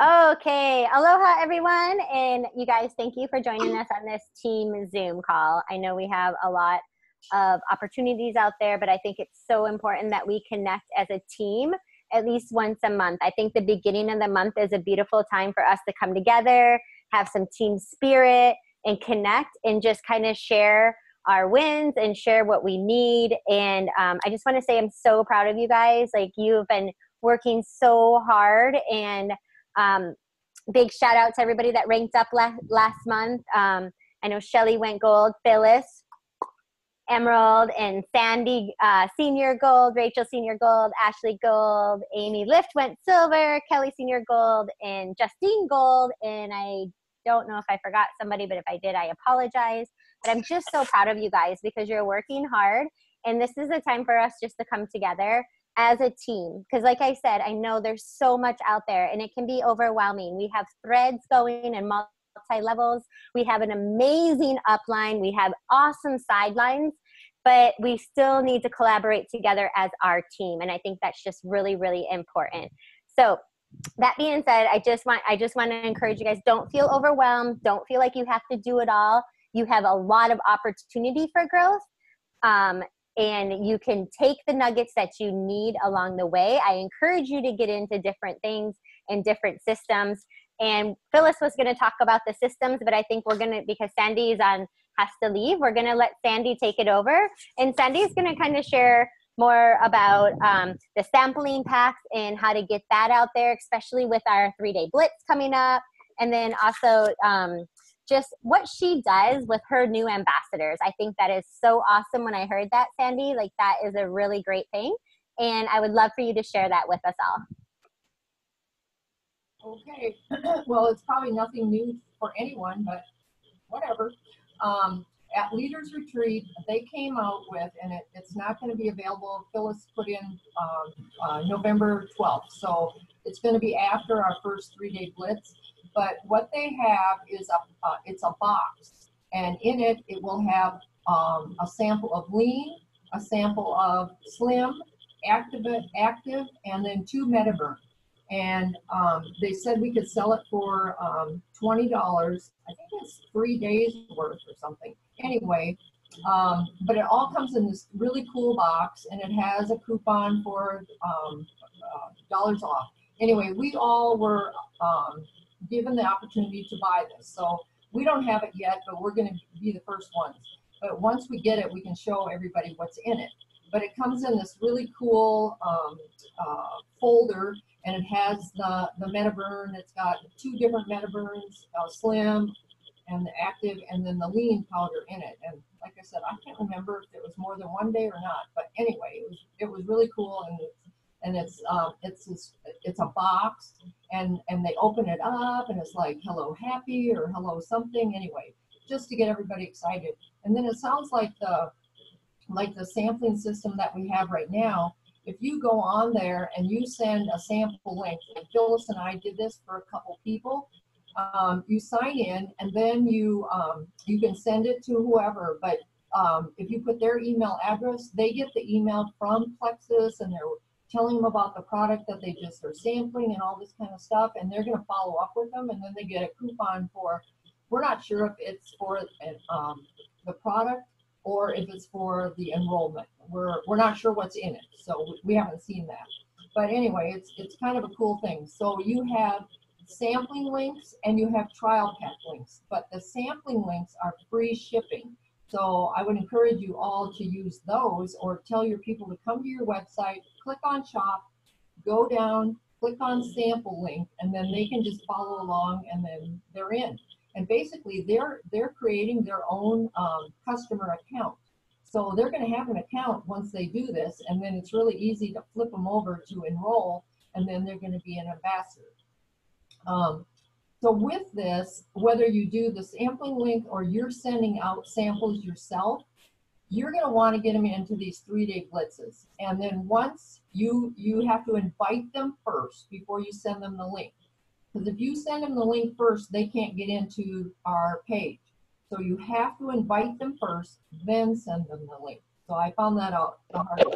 Okay, aloha everyone, and you guys, thank you for joining us on this team Zoom call. I know we have a lot of opportunities out there, but I think it's so important that we connect as a team at least once a month. I think the beginning of the month is a beautiful time for us to come together, have some team spirit, and connect and just kind of share our wins and share what we need. And I just want to say I'm so proud of you guys. Like, you've been working so hard, and um, big shout out to everybody that ranked up last month. I know Shelly went gold, Phyllis, Emerald, and Sandy Senior Gold, Rachel Senior Gold, Ashley Gold, Amy Lift went silver, Kelly Senior Gold, and Justine Gold. And I don't know if I forgot somebody, but if I did, I apologize. But I'm just so proud of you guys because you're working hard. And this is a time for us just to come together as a team. Because like I said, I know there's so much out there and it can be overwhelming. We have threads going and multi-levels. We have an amazing upline. We have awesome sidelines, but we still need to collaborate together as our team. And I think that's just really, really important. So that being said, I just want to encourage you guys, don't feel overwhelmed. Don't feel like you have to do it all. You have a lot of opportunity for growth. And you can take the nuggets that you need along the way. I encourage you to get into different things and different systems. And Phyllis was going to talk about the systems, but I think we're going to, because Sandy has to leave, we're going to let Sandy take it over. And Sandy's going to kind of share more about the sampling packs and how to get that out there, especially with our 3-day blitz coming up. And then also just what she does with her new ambassadors. I think that is so awesome. When I heard that, Sandy, like, that is a really great thing. And I would love for you to share that with us all. Okay. Well, it's probably nothing new for anyone, but whatever. At Leaders Retreat, they came out with, and it's not going to be available. Phyllis put in November 12th. So it's going to be after our first 3-day blitz. But what they have is it's a box, and in it will have a sample of lean, a sample of slim, active, and then 2 Metaburn. And they said we could sell it for $20. I think it's 3 days worth or something. Anyway, but it all comes in this really cool box, and it has a coupon for dollars off. Anyway, we all were given the opportunity to buy this. So we don't have it yet, but we're going to be the first ones. But once we get it, we can show everybody what's in it. But it comes in this really cool folder, and it has the Metaburn. It's got 2 different Metaburns, slim and the active, and then the lean powder in it. And like I said, I can't remember if it was more than 1 day or not. But anyway, it was really cool, and it's a box, and they open it up, and it's like hello happy or hello something. Anyway, just to get everybody excited. And then it sounds like the sampling system that we have right now. If you go on there and you send a sample link, like Phyllis and I did this for a couple people, you sign in, and then you can send it to whoever. But if you put their email address, they get the email from Plexus, and they're telling them about the product that they just are sampling and all this kind of stuff, and they're going to follow up with them, and then they get a coupon for, we're not sure if it's for the product or if it's for the enrollment. We're not sure what's in it, so we haven't seen that. But anyway, it's kind of a cool thing. So you have sampling links and you have trial pack links, but the sampling links are free shipping. So I would encourage you all to use those, or tell your people to come to your website, click on shop, go down, click on sample link, and then they can just follow along, and then they're in. And basically they're creating their own customer account. So they're going to have an account once they do this, and then it's really easy to flip them over to enroll, and then they're going to be an ambassador. So with this, whether you do the sampling link or you're sending out samples yourself, you're going to want to get them into these 3-day blitzes. And then once you have to invite them first before you send them the link. Because if you send them the link first, they can't get into our page. So you have to invite them first, then send them the link. So I found that out the hard way.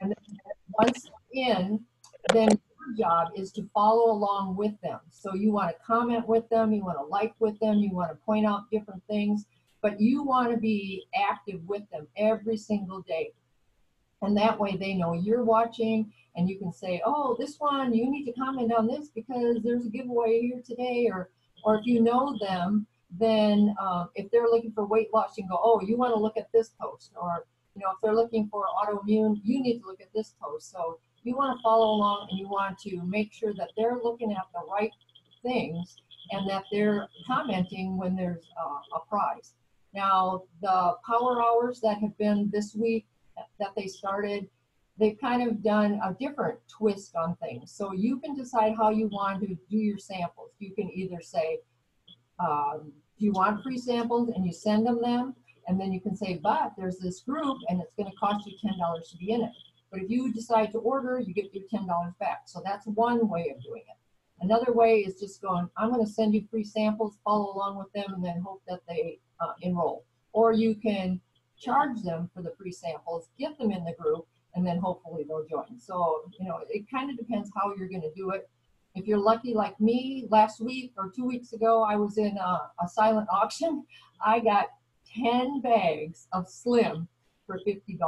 And then once in, then you're job is to follow along with them. So you want to comment with them, you want to like with them, you want to point out different things, but you want to be active with them every single day. And that way they know you're watching, and you can say, oh, this one, you need to comment on this because there's a giveaway here today. Or if you know them, then if they're looking for weight loss, you can go, oh, you want to look at this post. Or, you know, if they're looking for autoimmune, you need to look at this post. So you want to follow along, and you want to make sure that they're looking at the right things and that they're commenting when there's a prize. Now, the power hours that have been this week that they started, they've kind of done a different twist on things. So you can decide how you want to do your samples. You can either say, do you want free samples, and you send them, and then you can say, but there's this group and it's going to cost you $10 to be in it. But if you decide to order, you get your $10 back. So that's one way of doing it. Another way is just going, I'm going to send you free samples, follow along with them, and then hope that they enroll. Or you can charge them for the free samples, get them in the group, and then hopefully they'll join. So, you know, it kind of depends how you're going to do it. If you're lucky like me, last week or 2 weeks ago, I was in a silent auction. I got 10 bags of Slim for $50.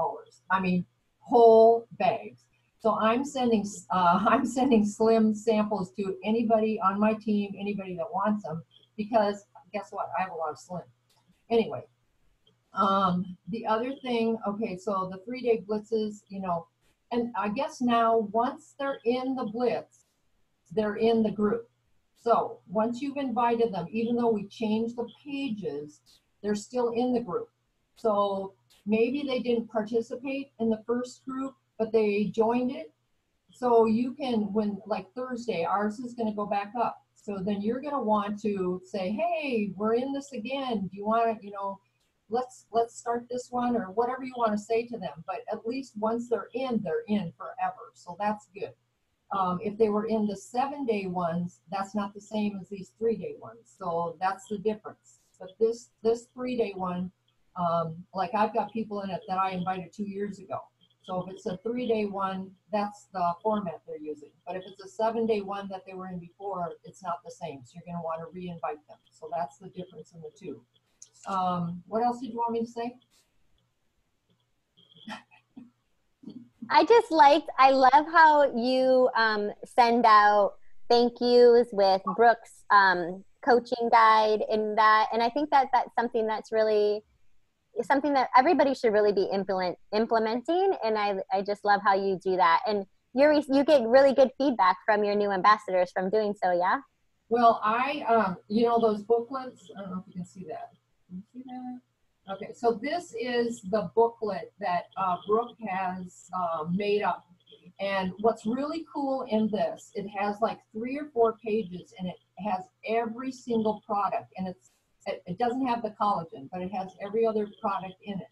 I mean, whole bags. So I'm sending Slim samples to anybody on my team, anybody that wants them, because guess what? I have a lot of Slim. Anyway, the other thing, okay, so the 3-day blitzes, you know, and I guess now once they're in the blitz, they're in the group. So once you've invited them, even though we changed the pages, they're still in the group. So maybe they didn't participate in the first group, but they joined it. So you can, when like Thursday, ours is going to go back up. So then you're going to want to say, hey, we're in this again. Do you want to, you know, let's start this one, or whatever you want to say to them. But at least once they're in forever. So that's good. If they were in the 7-day ones, that's not the same as these 3-day ones. So that's the difference. But this 3-day one, like I've got people in it that I invited 2 years ago. So if it's a 3-day one, that's the format they're using. But if it's a 7-day one that they were in before, it's not the same. So you're going to want to re-invite them. So that's the difference in the two. What else did you want me to say? I love how you send out thank yous with Brooke's coaching guide in that. And I think that that's something that's really something that everybody should really be implementing. And I just love how you do that. And you get really good feedback from your new ambassadors from doing so, yeah? Well, you know, those booklets, I don't know if you can see that. Can you see that? Okay, so this is the booklet that Brooke has made up. And what's really cool in this, it has like 3 or 4 pages, and it has every single product. And it doesn't have the collagen, but it has every other product in it.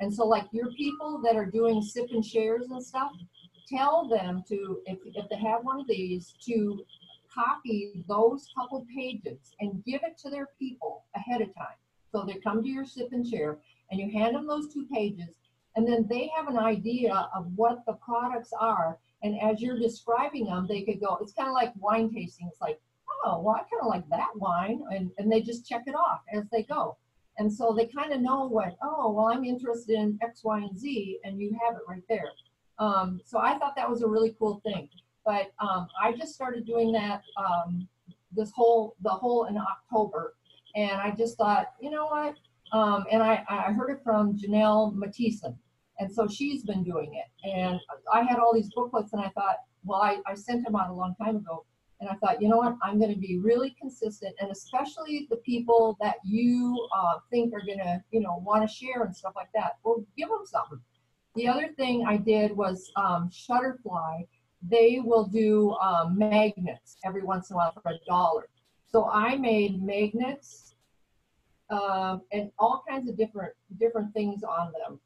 And so like your people that are doing sip and shares and stuff, tell them to, if they have one of these, to copy those couple pages and give it to their people ahead of time. So they come to your sip and share, and you hand them those 2 pages, and then they have an idea of what the products are. And as you're describing them, they could go, it's kind of like wine tasting. It's like, oh, well, I kind of like that wine. And they just check it off as they go. And so they kind of know what, oh, well, I'm interested in X, Y, and Z, and you have it right there. So I thought that was a really cool thing. But I just started doing that the whole in October. And I just thought, you know what? And I heard it from Janelle Mathieson. And so she's been doing it. And I had all these booklets, and I thought, well, I sent them out a long time ago. And I thought, you know what? I'm going to be really consistent. And especially the people that you think are going to, you know, want to share and stuff like that. Well, give them something. The other thing I did was Shutterfly. They will do magnets every once in a while for $1. So I made magnets and all kinds of different things on them.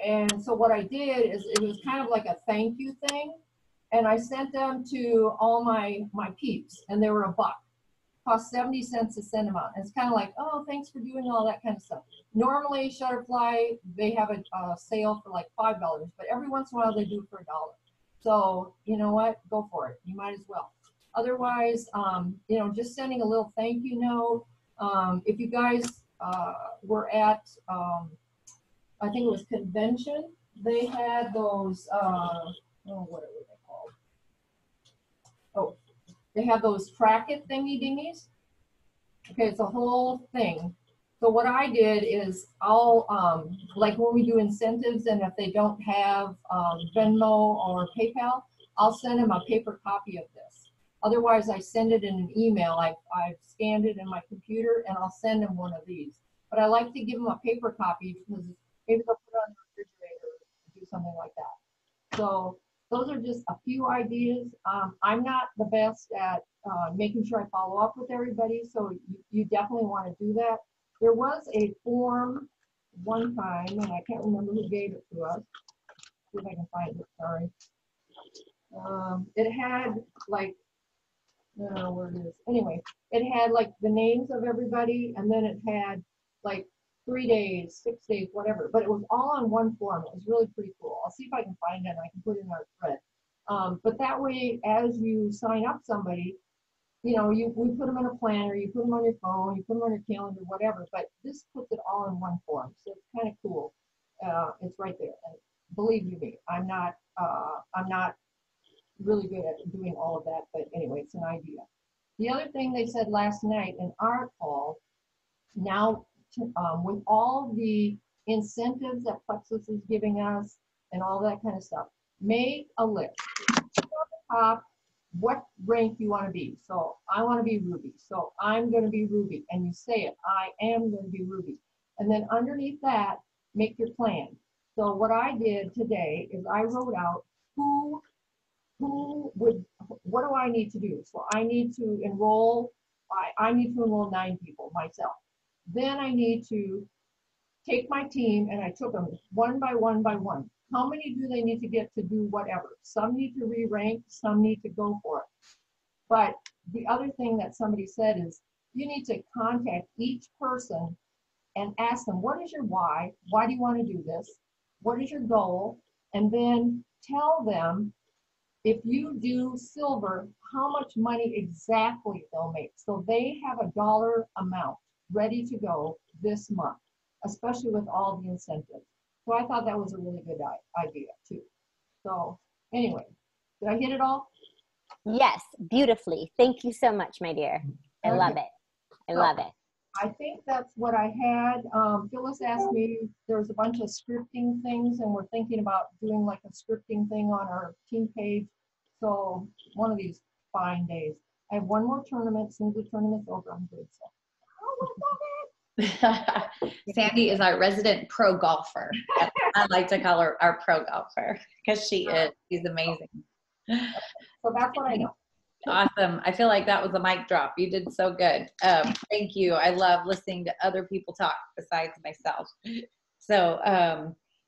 And so what I did is it was kind of like a thank you thing. And I sent them to all my peeps, and they were $1. Cost 70 cents to send them out. And it's kind of like, oh, thanks for doing all that kind of stuff. Normally, Shutterfly, they have a sale for like $5, but every once in a while they do it for $1. So you know what? Go for it. You might as well. Otherwise, you know, just sending a little thank you note. If you guys were at, I think it was convention, they had those, oh, what were they called? Oh, they have those track it thingy dingies. Okay, it's a whole thing. So what I did is I'll, like when we do incentives and if they don't have Venmo or PayPal, I'll send them a paper copy of this. Otherwise, I send it in an email. I've scanned it in my computer and I'll send them one of these. But I like to give them a paper copy because maybe they'll put it on the refrigerator or do something like that. So those are just a few ideas. I'm not the best at making sure I follow up with everybody, so you definitely want to do that. There was a form one time, and I can't remember who gave it to us. See if I can find it, sorry. It had like, I don't know where it is. Anyway, it had like the names of everybody, and then it had like 3 days, 6 days, whatever. But it was all on one form. It was really pretty cool. I'll see if I can find it and I can put it in our thread. But that way, as you sign up somebody, you know, we put them in a planner, you put them on your phone, you put them on your calendar, whatever. But this puts it all in one form, so it's kind of cool. It's right there. And believe you me, I'm not really good at doing all of that. But anyway, it's an idea. The other thing they said last night in our call, now with all the incentives that Plexus is giving us and all that kind of stuff, make a list. At the top, what rank you want to be. So I want to be Ruby. So I'm going to be Ruby. And you say it, I am going to be Ruby. And then underneath that, make your plan. So what I did today is I wrote out what do I need to do? So I need to enroll, I need to enroll 9 people myself. Then I need to take my team, and I took them one by one by one. How many do they need to get to do whatever? Some need to re-rank, some need to go for it. But the other thing that somebody said is you need to contact each person and ask them, what is your why? Why do you want to do this? What is your goal? And then tell them, if you do silver, how much money exactly they'll make. So they have a dollar amount ready to go this month, especially with all the incentives. So I thought that was a really good idea too. So anyway, did I hit it all? Yes, beautifully. Thank you so much, my dear. I love it. I love it. I think that's what I had. Phyllis asked me, there's a bunch of scripting things, and we're thinking about doing like a scripting thing on our team page. So one of these fine days. I have one more tournament. As soon as the tournament's over, I'm good. So. Sandy is our resident pro golfer. I like to call her our pro golfer because she is. She's amazing. So that's what I know. Awesome. I feel like that was a mic drop. You did so good. Thank you. I love listening to other people talk besides myself. So,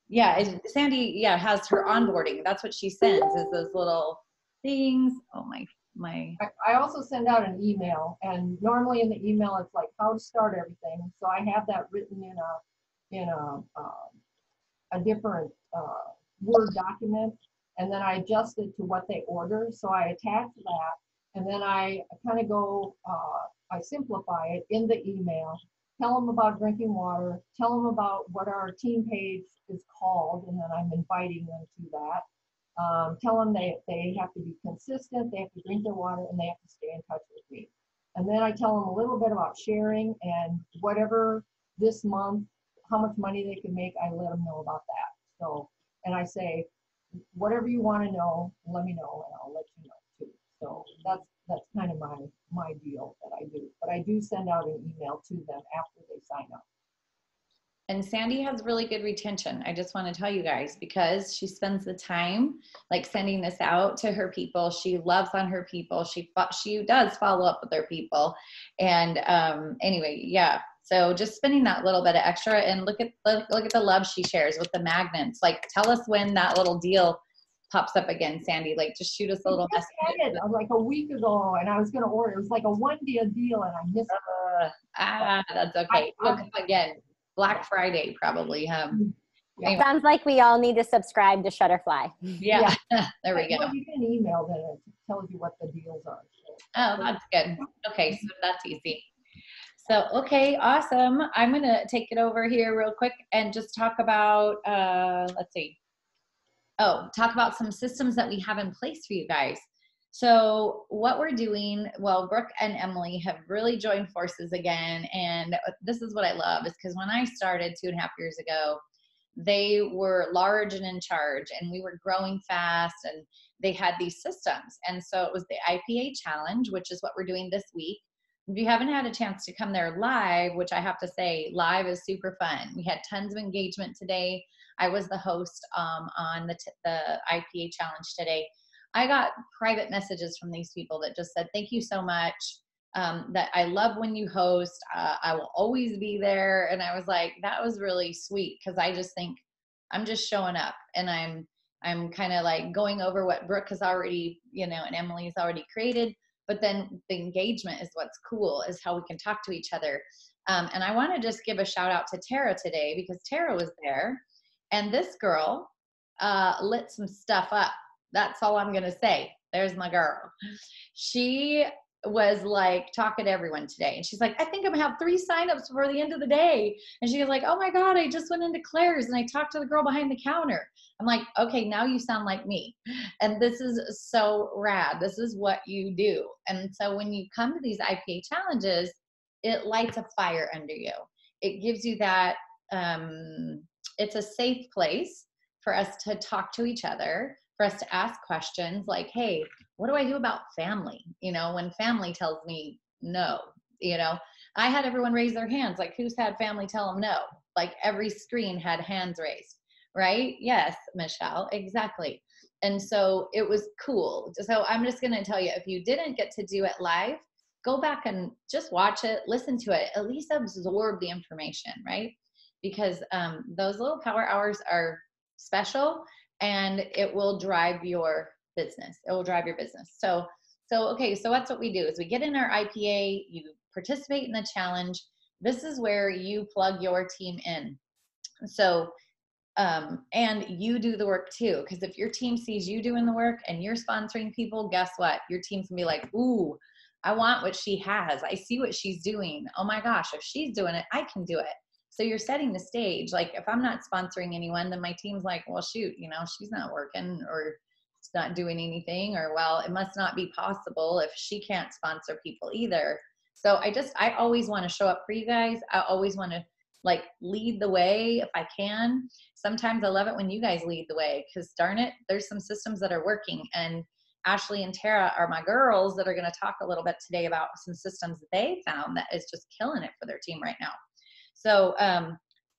yeah, Sandy, has her onboarding. That's what she sends, is those little things. Oh, my. I also send out an email, and normally in the email, it's like how to start everything. So I have that written in a different Word document, and then I adjust it to what they order. So I attach that, and then I kind of go, I simplify it in the email, tell them about drinking water, tell them about what our team page is called, and then I'm inviting them to that. Tell them they have to be consistent, they have to drink their water, and they have to stay in touch with me. And then I tell them a little bit about sharing, and whatever this month, how much money they can make, I let them know about that. So, and I say, whatever you want to know, let me know, and I'll let you know too. So that's kind of my deal that I do. But I do send out an email to them after they sign up. And Sandy has really good retention. I just want to tell you guys, because she spends the time like sending this out to her people. She loves on her people. She does follow up with her people. And anyway, yeah. So just spending that little bit of extra, and look at the love she shares with the magnets. Like, tell us when that little deal pops up again, Sandy. Like, just shoot us a little message. Like a week ago, and I was going to order. It was like a one-day deal, and I missed it. That's okay. It'll come again. Black Friday, probably. Yeah. Anyway. Sounds like we all need to subscribe to Shutterfly. Yeah. There we go. Well, you can email that it tells you what the deals are. Oh, that's good. Okay, so that's easy. So, okay, awesome. I'm going to take it over here real quick and just talk about, let's see. Oh, talk about some systems that we have in place for you guys. So what we're doing, well, Brooke and Emily have really joined forces again. And this is what I love, is because when I started 2.5 years ago, they were large and in charge, and we were growing fast, and they had these systems. And so it was the IPA challenge, which is what we're doing this week. If you haven't had a chance to come there live, which I have to say, live is super fun. We had tons of engagement today. I was the host on the IPA challenge today. I got private messages from these people that just said, thank you so much. That I love when you host. I will always be there. And I was like, that was really sweet, because I just think I'm just showing up, and I'm kind of like going over what Brooke has already, and Emily's already created. But then the engagement is what's cool, is how we can talk to each other. And I want to just give a shout out to Tara today, because Tara was there, and this girl lit some stuff up. That's all I'm going to say. There's my girl. She was like talking to everyone today, and she's like, I think I'm gonna have 3 signups before the end of the day. And she was like, oh my God, I just went into Claire's and I talked to the girl behind the counter. I'm like, okay, now you sound like me. And this is so rad. This is what you do. And so when you come to these IPA challenges, it lights a fire under you. It gives you that, it's a safe place for us to talk to each other, for us to ask questions like, hey, what do I do about family? When family tells me no, I had everyone raise their hands. Like, who's had family tell them no? Like, every screen had hands raised, right? Yes, Michelle, exactly. And so it was cool. So I'm just going to tell you, if you didn't get to do it live, go back and just watch it, listen to it, at least absorb the information, right? Because those little power hours are special, and it will drive your business. It will drive your business. So okay, so that's what we do, is we get in our IPA, you participate in the challenge. This is where you plug your team in. So, and you do the work too, because if your team sees you doing the work and you're sponsoring people, guess what? Your team's gonna be like, ooh, I want what she has. I see what she's doing. Oh my gosh, if she's doing it, I can do it. So you're setting the stage. Like, if I'm not sponsoring anyone, then my team's like, well, shoot, she's not working, or it's not doing anything, or, well, it must not be possible if she can't sponsor people either. So I always want to show up for you guys. I always want to lead the way if I can. Sometimes I love it when you guys lead the way, because darn it, there's some systems that are working. And Ashley and Tara are my girls that are going to talk a little bit today about some systems that they found that is just killing it for their team right now. So,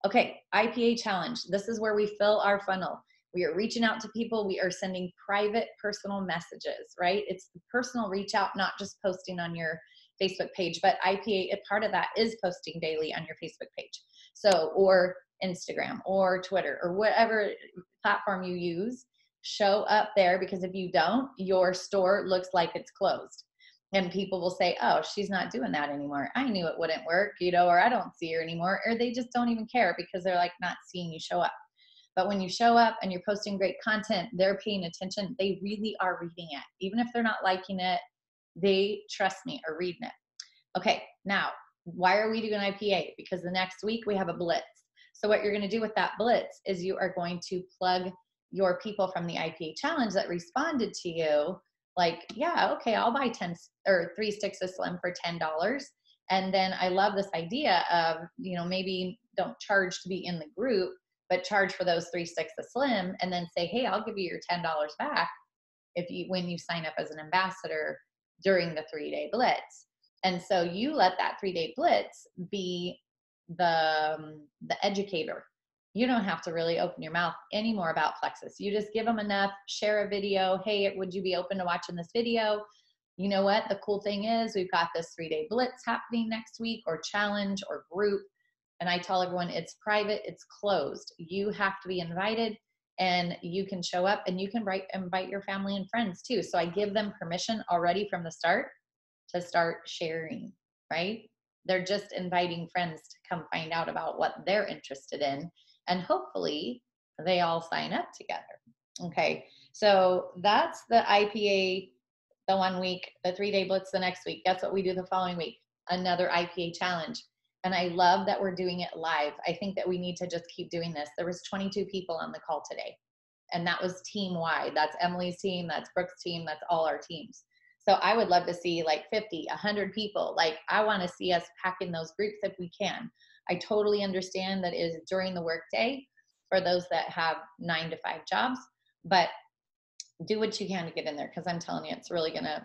okay, IPA challenge. This is where we fill our funnel. We are reaching out to people. We are sending private personal messages, right? It's the personal reach out, not just posting on your Facebook page, but IPA, a part of that is posting daily on your Facebook page. So, or Instagram or Twitter or whatever platform you use, show up there, because if you don't, your store looks like it's closed. And people will say, oh, she's not doing that anymore. I knew it wouldn't work, or I don't see her anymore. Or they just don't even care, because they're not seeing you show up. But when you show up and you're posting great content, they're paying attention. They really are reading it. Even if they're not liking it, they, trust me, are reading it. Okay, now, why are we doing IPA? Because the next week we have a blitz. So what you're going to do with that blitz is you are going to plug your people from the IPA challenge that responded to you, yeah, okay, I'll buy 3 sticks of Slim for $10. And then I love this idea of, maybe don't charge to be in the group, but charge for those 3 sticks of Slim, and then say, hey, I'll give you your $10 back when you sign up as an ambassador during the 3-day blitz. And so you let that 3-day blitz be the educator. You don't have to really open your mouth anymore about Plexus. You just give them enough, share a video. Hey, would you be open to watching this video? You know what? The cool thing is we've got this 3-day blitz happening next week, or challenge, or group. And I tell everyone it's private, it's closed. You have to be invited, and you can show up, and you can invite your family and friends too. So I give them permission already from the start to start sharing, right? They're just inviting friends to come find out about what they're interested in. and hopefully they all sign up together. Okay. So that's the IPA the 1 week, the 3-day blitz the next week. Guess what we do the following week? Another IPA challenge. And I love that we're doing it live. I think that we need to just keep doing this. There was 22 people on the call today, and that was team wide. That's Emily's team. That's Brooke's team. That's all our teams. So I would love to see like 50, 100 people. Like I want to see us pack in those groups if we can. I totally understand that it is during the workday for those that have 9 to 5 jobs, but do what you can to get in there. Cause I'm telling you, it's really gonna,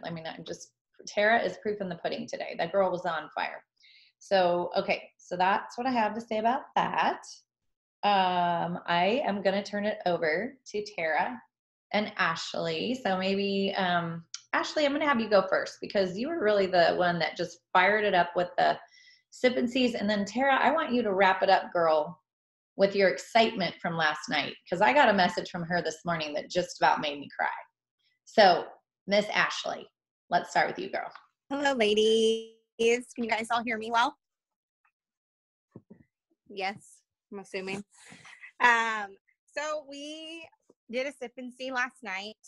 Tara is proof in the pudding today. That girl was on fire. So, okay. So that's what I have to say about that. I am going to turn it over to Tara and Ashley. So maybe, Ashley, I'm going to have you go first because you were really the one that just fired it up with the sip and seas. And then Tara, I want you to wrap it up, girl, with your excitement from last night. Cause I got a message from her this morning that just about made me cry. So Miss Ashley, let's start with you, girl. Hello, ladies. Can you guys all hear me well? Yes, I'm assuming. So we did a sip and see last night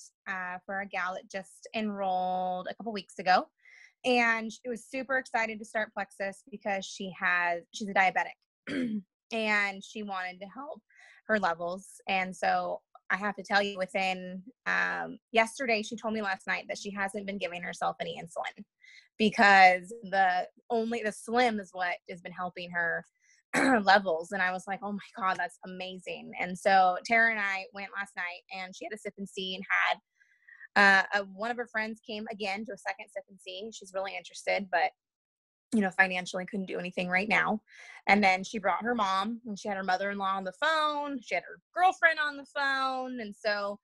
for a gal that just enrolled a couple weeks ago. And she was super excited to start Plexus because she's a diabetic and she wanted to help her levels. And so I have to tell you, within yesterday, she told me last night that she hasn't been giving herself any insulin because the slim is what has been helping her levels. And I was like, oh my God, that's amazing. And so Tara and I went last night and she had a sip and see and had one of her friends came again to a second sip and see. She's really interested, but financially couldn't do anything right now. And then she brought her mom and she had her mother-in-law on the phone. She had her girlfriend on the phone. And so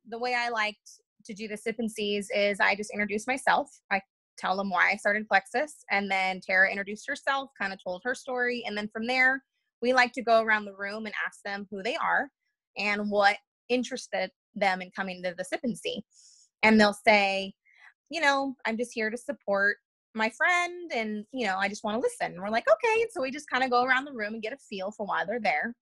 the way I liked to do the sip and sees is I just introduce myself. I tell them why I started Plexus. And then Tara introduced herself, kind of told her story. And then from there, we like to go around the room and ask them who they are and what interested them in coming to the sip and see. And they'll say, I'm just here to support my friend and, I just want to listen. And we're like, okay. So we just kind of go around the room and get a feel for why they're there.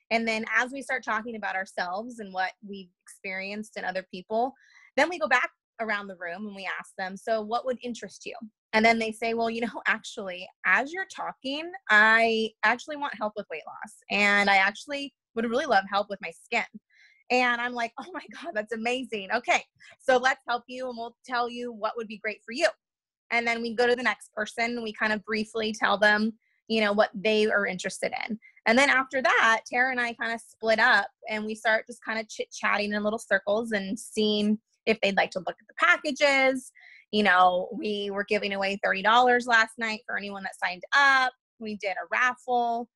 And then as we start talking about ourselves and what we've experienced in other people, then we go back around the room and we ask them, so what would interest you? And then they say, well, actually, as you're talking, I actually want help with weight loss. And I actually would really love help with my skin. And I'm like, oh my God, that's amazing. Okay, so let's help you and we'll tell you what would be great for you. And then we go to the next person. We kind of briefly tell them, what they are interested in. And then after that, Tara and I kind of split up and we start just kind of chit-chatting in little circles and seeing if they'd like to look at the packages. We were giving away $30 last night for anyone that signed up. We did a raffle.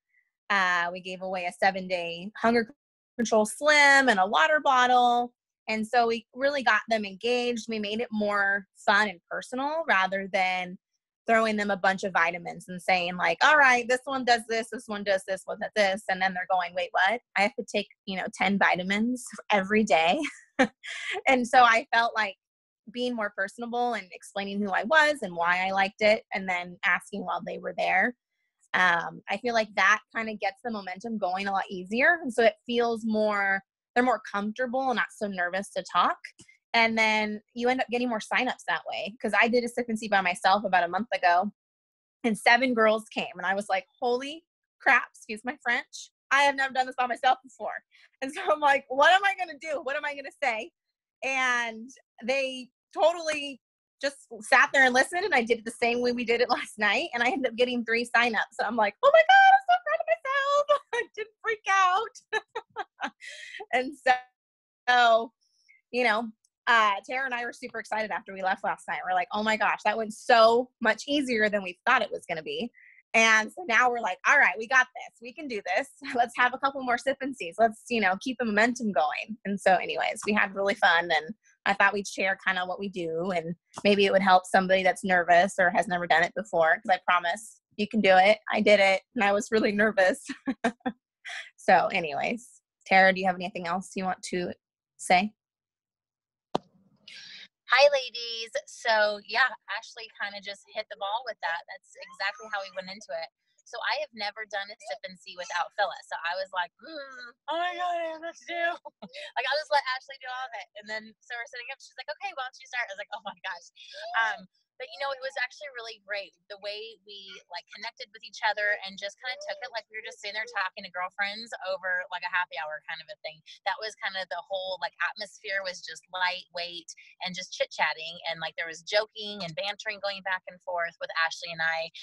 We gave away a 7-day hunger control slim and a water bottle. And so we really got them engaged. We made it more fun and personal rather than throwing them a bunch of vitamins and saying like, all right, this one does this one does this, one does this. And then they're going, wait, what? I have to take, 10 vitamins every day. And so I felt like being more personable and explaining who I was and why I liked it. And then asking while they were there. I feel like that kind of gets the momentum going a lot easier. And so it feels they're more comfortable and not so nervous to talk. And then you end up getting more signups that way. Cause I did a sip and see by myself about a month ago and 7 girls came and I was like, holy crap, excuse my French. I have never done this by myself before. And so I'm like, what am I going to do? What am I going to say? And they totally just sat there and listened. And I did it the same way we did it last night. And I ended up getting 3 signups. So I'm like, oh my God, I'm so proud of myself. I didn't freak out. And so, Tara and I were super excited after we left last night. We're like, oh my gosh, that went so much easier than we thought it was going to be. And so now we're like, all right, we got this. We can do this. Let's have a couple more sip and sees. Let's, keep the momentum going. And so anyways, we had really fun and I thought we'd share kind of what we do and maybe it would help somebody that's nervous or has never done it before. Cause I promise you can do it. I did it and I was really nervous. So anyways, Tara, do you have anything else you want to say? Hi, ladies. So yeah, Ashley kind of just hit the ball with that. That's exactly how we went into it. So I have never done a sip and see without Phyllis. So I was like, oh my God, I have what to do. Like, I'll just let Ashley do all of it. And then, so we're sitting up, she's like, okay, why don't you start? I was like, oh my gosh. But you know, it was actually really great the way we like connected with each other and just kind of took it like we were just sitting there talking to girlfriends over like a happy hour kind of a thing. That was kind of the whole like atmosphere was just lightweight and just chit chatting, and like there was joking and bantering going back and forth with Ashley and I,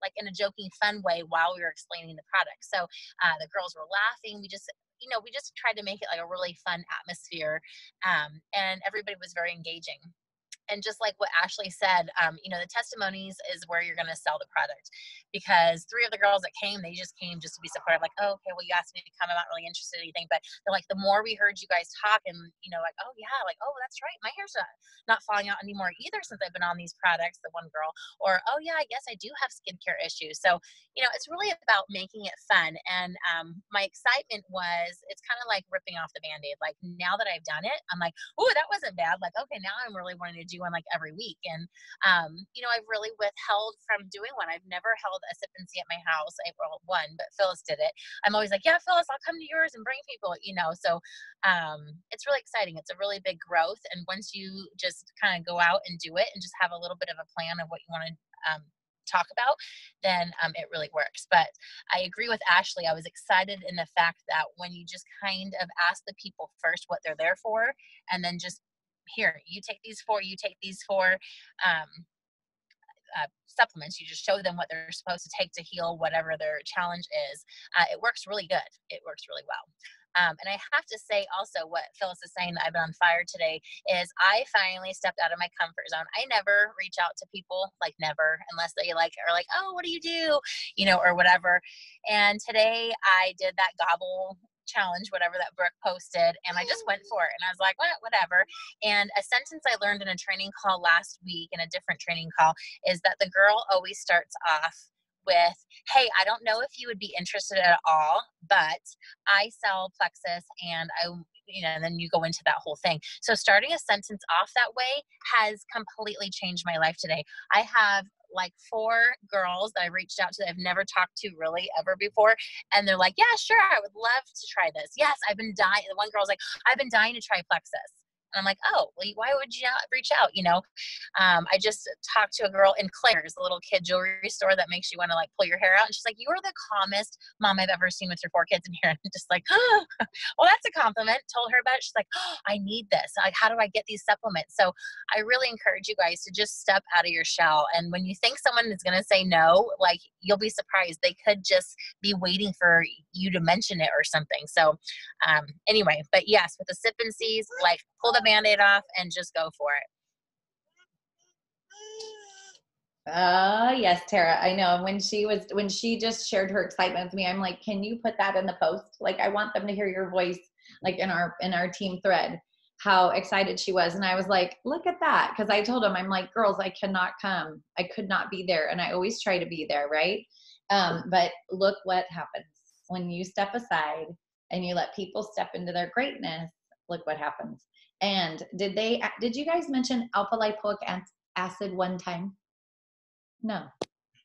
like in a joking, fun way while we were explaining the product. So the girls were laughing. We just tried to make it like a really fun atmosphere, and everybody was very engaging. And just like what Ashley said, the testimonies is where you're going to sell the product, because 3 of the girls that came, they just came just to be supportive. Like, oh, okay, well, you asked me to come. I'm not really interested in anything. But they're like, the more we heard you guys talk and, like, oh, yeah, like, oh, that's right. My hair's not falling out anymore either since I've been on these products, the one girl. Or, oh, yeah, I guess I do have skincare issues. So, it's really about making it fun. And my excitement was, it's kind of like ripping off the Band-Aid. Like, now that I've done it, I'm like, oh, that wasn't bad. Like, okay, now I'm really wanting to do one like every week. And I've really withheld from doing one. I've never held a sip and see at my house. Well, one, but Phyllis did it. I'm always like, yeah, Phyllis, I'll come to yours and bring people, so it's really exciting. It's a really big growth. And once you just kind of go out and do it and just have a little bit of a plan of what you want to talk about, then it really works. But I agree with Ashley. I was excited in the fact that when you just kind of ask the people first what they're there for, and then just here, you take these 4, you take these 4 supplements, you just show them what they're supposed to take to heal whatever their challenge is. It works really good. It works really well. And I have to say also what Phyllis is saying that I've been on fire today is I finally stepped out of my comfort zone. I never reach out to people, like never, unless they are like, oh, what do you do? Or whatever. And today I did that gobble challenge, whatever that Brooke posted, and I just went for it. And I was like, whatever. And a sentence I learned in a training call last week, in a different training call, is that the girl always starts off with, hey, I don't know if you would be interested at all, but I sell Plexus and and then you go into that whole thing. So starting a sentence off that way has completely changed my life today. I have like 4 girls that I reached out to that I've never talked to really ever before. And they're like, yeah, sure, I would love to try this. Yes, I've been dying. The one girl's like, I've been dying to try Plexus. And I'm like, oh, well, why would you not reach out? I just talked to a girl in Claire's, a little kid jewelry store that makes you want to like pull your hair out. And she's like, you are the calmest mom I've ever seen with your 4 kids in here. And I'm just like, oh, well, that's a compliment. Told her about it. She's like, oh, I need this. Like, how do I get these supplements? So I really encourage you guys to just step out of your shell. And when you think someone is going to say no, like, you'll be surprised. They could just be waiting for you to mention it or something. So anyway, but yes, with the sip and sees, like, pull the Band-Aid off and just go for it. Yes, Tara, I know. When she just shared her excitement with me, I'm like, can you put that in the post? Like, I want them to hear your voice, like in our team thread, how excited she was. And I was like, look at that. Cause I told them, I'm like, girls, I cannot come. I could not be there. And I always try to be there. Right. But look what happens when you step aside and you let people step into their greatness. Look what happens. And did you guys mention alpha lipoic acid one time? No.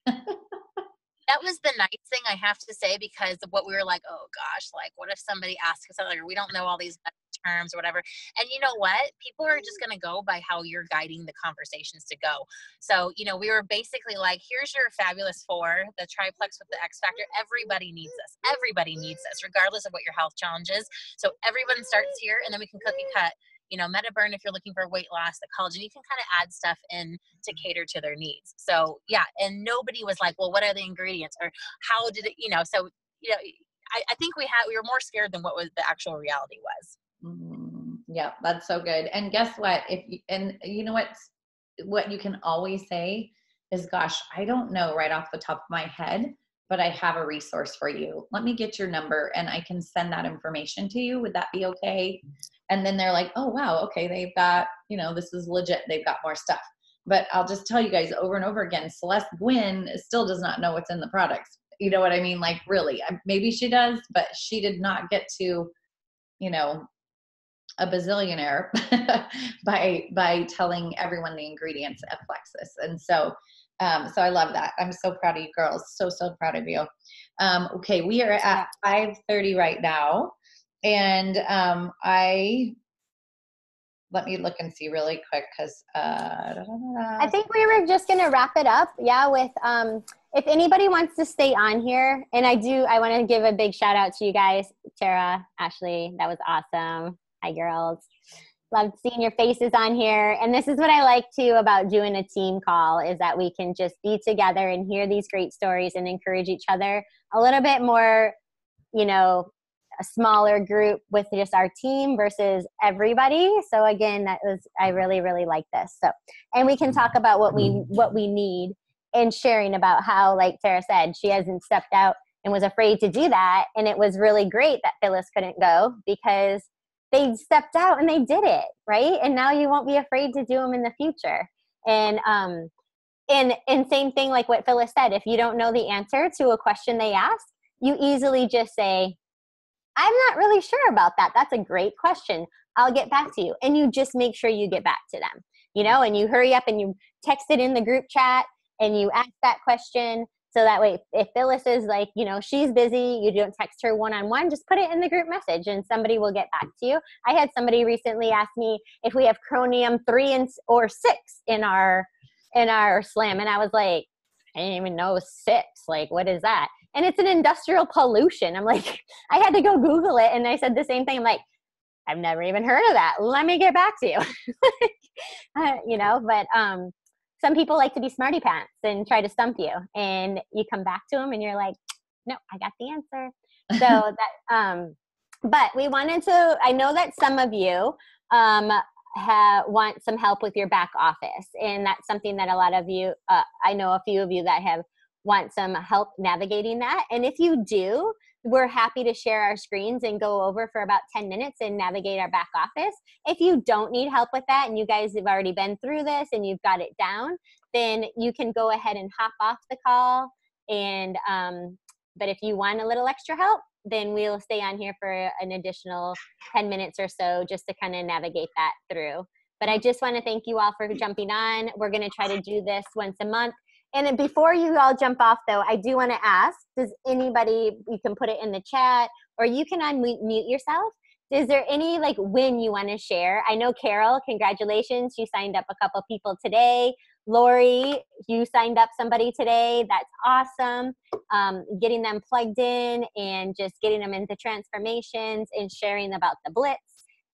That was the nice thing, I have to say, because of what we were like, oh gosh, like what if somebody asks us, like, we don't know all these terms or whatever. And you know what? People are just going to go by how you're guiding the conversations to go. So, we were basically like, here's your fabulous 4, the triplex with the X factor. Everybody needs this. Everybody needs this, regardless of what your health challenge is. So everyone starts here, and then we can cookie cut. MetaBurn if you're looking for weight loss, the collagen, you can kind of add stuff in to cater to their needs. So yeah, and nobody was like, well, what are the ingredients or how did it, so, I think we were more scared than what was the actual reality was. Yeah, that's so good. And guess what? What you can always say is, gosh, I don't know right off the top of my head, but I have a resource for you. Let me get your number and I can send that information to you. Would that be okay? And then they're like, oh, wow, okay, they've got, this is legit. They've got more stuff. But I'll just tell you guys over and over again, Celeste Gwynn still does not know what's in the products. You know what I mean? Like, really, maybe she does, but she did not get to, a bazillionaire by telling everyone the ingredients of Plexus. And so So I love that. I'm so proud of you girls. So proud of you. Okay. We are at 5:30 right now. And let me look and see really quick because I think we were just going to wrap it up. Yeah. With, if anybody wants to stay on here, and I want to give a big shout out to you guys, Tara, Ashley, that was awesome. Hi girls. Loved seeing your faces on here. And this is what I like too about doing a team call, is that we can just be together and hear these great stories and encourage each other a little bit more, you know, a smaller group with just our team versus everybody. So again, I really, really like this. So, and we can talk about what we need, and sharing about how, like Tara said, she hasn't stepped out and was afraid to do that. And it was really great that Phyllis couldn't go because they stepped out and they did it, right? And now you won't be afraid to do them in the future. And same thing like what Phyllis said, if you don't know the answer to a question they ask, you easily just say, I'm not really sure about that. That's a great question. I'll get back to you. And you just make sure you get back to them, you know, and you hurry up and you text it in the group chat and you ask that question. So that way, if Phyllis is like, you know, she's busy, you don't text her one-on-one, just put it in the group message and somebody will get back to you. I had somebody recently ask me if we have chromium 3 or 6 in our SLAM. And I was like, I didn't even know 6. Like, what is that? And it's an industrial pollution. I'm like, I had to go Google it. And I said the same thing. I'm like, I've never even heard of that. Let me get back to you. You know, but some people like to be smarty pants and try to stump you. And you come back to them and you're like, no, I got the answer. So that, but we wanted to, I know that some of you want some help with your back office. And that's something that a lot of you, I know a few of you that want some help navigating that. And if you do, we're happy to share our screens and go over for about 10 minutes and navigate our back office. If you don't need help with that and you guys have already been through this and you've got it down, then you can go ahead and hop off the call. And but if you want a little extra help, then we'll stay on here for an additional 10 minutes or so just to kind of navigate that through. But I just want to thank you all for jumping on. We're going to try to do this once a month. And then before you all jump off, though, I do want to ask, does anybody, you can put it in the chat or you can unmute yourself. Is there any like win you want to share? I know Carol, congratulations. You signed up a couple people today. Lori, you signed up somebody today. That's awesome. Getting them plugged in and just getting them into transformations and sharing about the blitz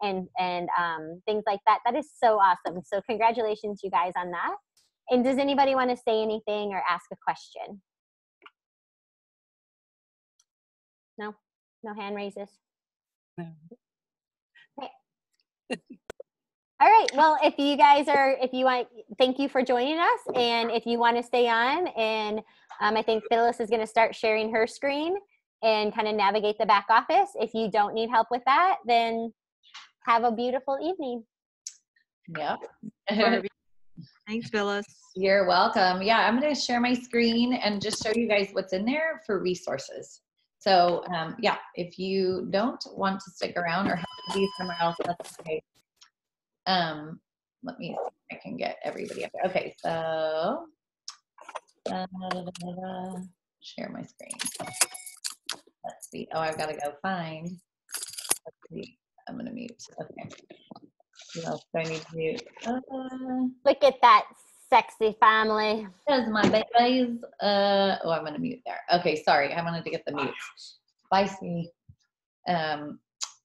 and things like that. That is so awesome. So congratulations, you guys, on that. And does anybody want to say anything or ask a question? No? No hand raises? No. Okay. All right. Well, if you want, thank you for joining us. And if you want to stay on, and I think Phyllis is going to start sharing her screen and kind of navigate the back office. If you don't need help with that, then have a beautiful evening. Yep. Thanks, Phyllis. You're welcome. Yeah, I'm going to share my screen and just show you guys what's in there for resources. So yeah, if you don't want to stick around or have to be somewhere else, that's okay. Let me see if I can get everybody up there. Okay, so share my screen. Let's see. Oh, I've got to go find. Let's see. I'm going to mute. Okay. What else do I need to mute? Look at that sexy family. There's my babies. Oh, I'm going to mute there. Okay, sorry. I wanted to get the mute. Spicy.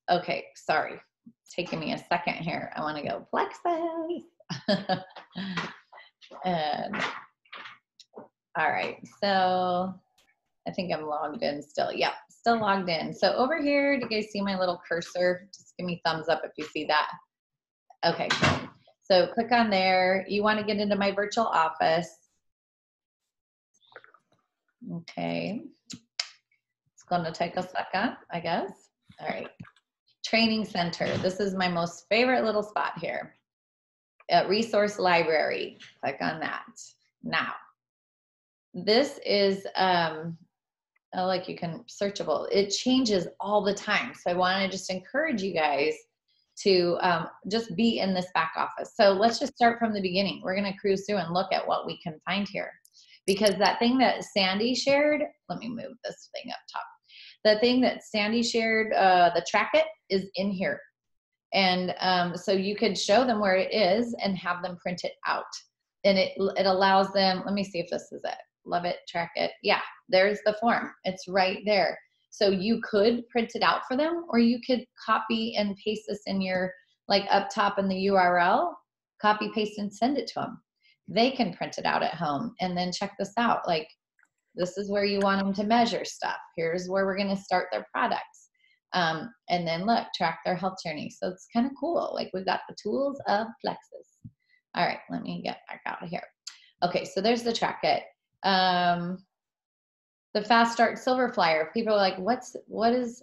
Okay, sorry. Taking me a second here. I want to go Plexus. And all right, so I think I'm logged in still. Yeah, still logged in. So over here, do you guys see my little cursor? Just give me thumbs up if you see that. Okay, cool. So click on there. You want to get into my virtual office. Okay. It's going to take a second, I guess. All right. Training center. This is my most favorite little spot here. Resource library. Click on that. Now, this is like you can searchable. It changes all the time. So I want to just encourage you guys to just be in this back office. So let's just start from the beginning. We're going to cruise through and look at what we can find here. because that thing that Sandy shared, let me move this thing up top. The thing that Sandy shared, the Track It, is in here. And so you could show them where it is and have them print it out. And it allows them, let me see if this is it. Love it, Track It. Yeah, there's the form. It's right there. So you could print it out for them, or you could copy and paste this in your, like up top in the URL, copy, paste, and send it to them. They can print it out at home and then check this out. Like, this is where you want them to measure stuff. Here's where we're going to start their products. And then look, track their health journey. So it's kind of cool. Like, we've got the tools of Plexus. All right, let me get back out of here. Okay, so there's the Track It. The Fast Start Silver flyer. People are like,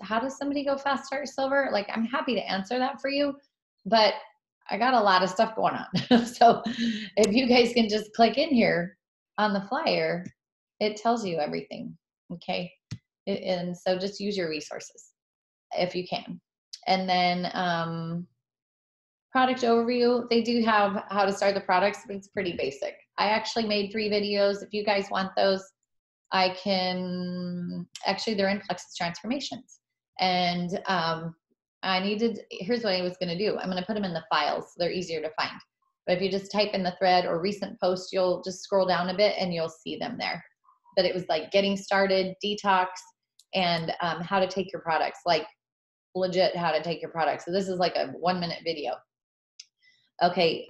how does somebody go Fast Start Silver? Like, I'm happy to answer that for you, but I got a lot of stuff going on. So if you guys can just click in here on the flyer, it tells you everything. Okay. And so just use your resources if you can. And then product overview, they do have how to start the products, but it's pretty basic. I actually made 3 videos. If you guys want those, I can, actually they're in Plexus Transformations. And here's what I was going to do. I'm going to put them in the files so they're easier to find. But if you just type in the thread or recent post, you'll just scroll down a bit and you'll see them there. But it was like getting started, detox, and how to take your products, like legit how to take your products. So this is like a 1-minute video. Okay,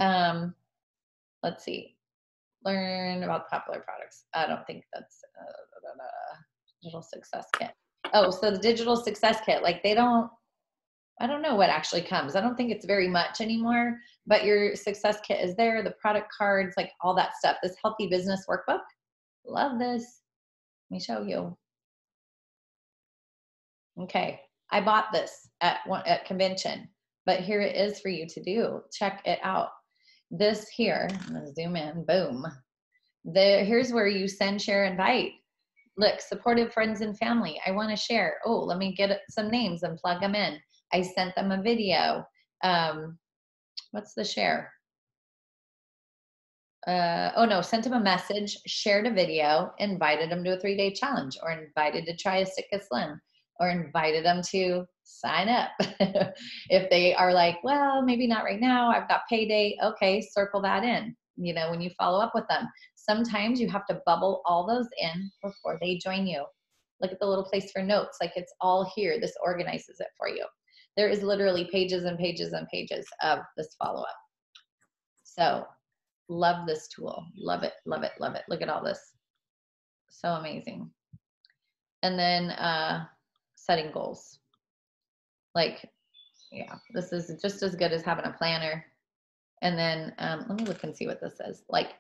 let's see. Learn about popular products. I don't think that's digital success kit. Oh, so the digital success kit, like I don't know what actually comes. I don't think it's very much anymore, but your success kit is there, the product cards, like all that stuff. This healthy business workbook. Love this. Let me show you. Okay, I bought this at convention, but here it is for you to do. Check it out. This here, I'm gonna zoom in, boom. Here's where you send, share, invite. Look, supportive friends and family. I wanna share. Oh, let me get some names and plug them in. I sent them a video. What's the share? Sent them a message, shared a video, invited them to a 3-day challenge, or invited to try a Stick a Slim, or invited them to sign up. If they are like, well, maybe not right now, I've got payday. Okay, circle that in, when you follow up with them. Sometimes you have to bubble all those in before they join you. Look at the little place for notes. Like, it's all here. This organizes it for you. There is literally pages and pages and pages of this follow-up. So love this tool. Love it, love it, love it. Look at all this. So amazing. And then setting goals. Like, yeah, this is just as good as having a planner. And then let me look and see what this says. Like,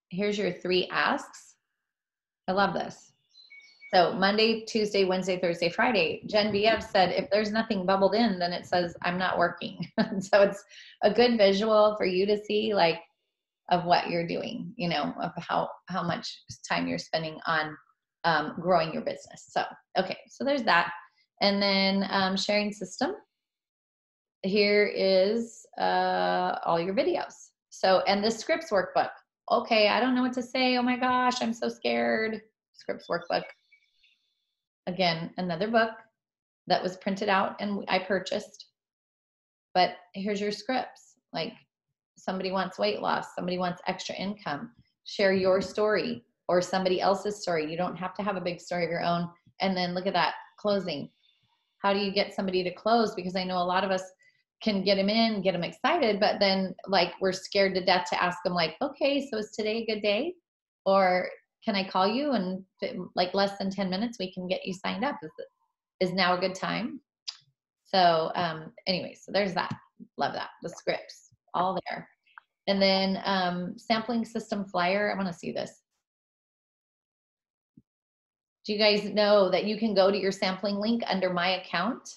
here's your 3 asks. I love this. So Monday, Tuesday, Wednesday, Thursday, Friday. Jen BF said, if there's nothing bubbled in, then it says I'm not working. So it's a good visual for you to see, like, of what you're doing, of how much time you're spending on growing your business. So, okay, so there's that. And then sharing system. Here is all your videos. So, and the scripts workbook. Okay, I don't know what to say. Oh my gosh, I'm so scared. Scripts workbook. Again, another book that was printed out and I purchased. But here's your scripts. Like, somebody wants weight loss, somebody wants extra income. Share your story or somebody else's story. You don't have to have a big story of your own. And then look at that, closing. How do you get somebody to close? Because I know a lot of us can get them in, get them excited, but then, like, we're scared to death to ask them, like, okay, so is today a good day? Or can I call you and, like, less than 10 minutes, we can get you signed up? Is now a good time? So anyway, so there's that. Love that. The scripts, all there. And then sampling system flyer. I want to see this. Do you guys know that you can go to your sampling link under my account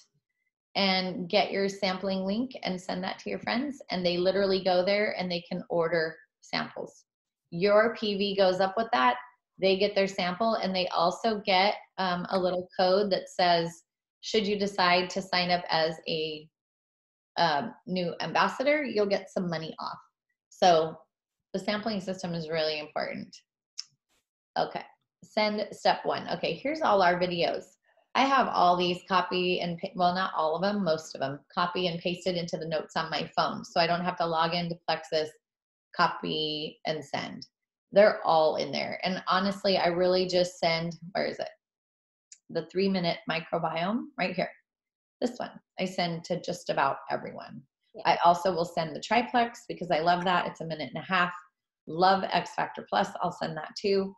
and get your sampling link and send that to your friends? And they literally go there and they can order samples. Your PV goes up with that. They get their sample, and they also get a little code that says, should you decide to sign up as a new ambassador, you'll get some money off. So the sampling system is really important. Okay. Send step 1. Okay. Here's all our videos. I have all these copy and, well, not all of them, most of them copy and pasted into the notes on my phone. So I don't have to log into Plexus, copy and send. They're all in there. And honestly, I really just send, where is it? The 3-minute microbiome right here. This one I send to just about everyone. Yeah. I also will send the triplex because I love that. It's 1.5 minutes. Love X Factor Plus. I'll send that too.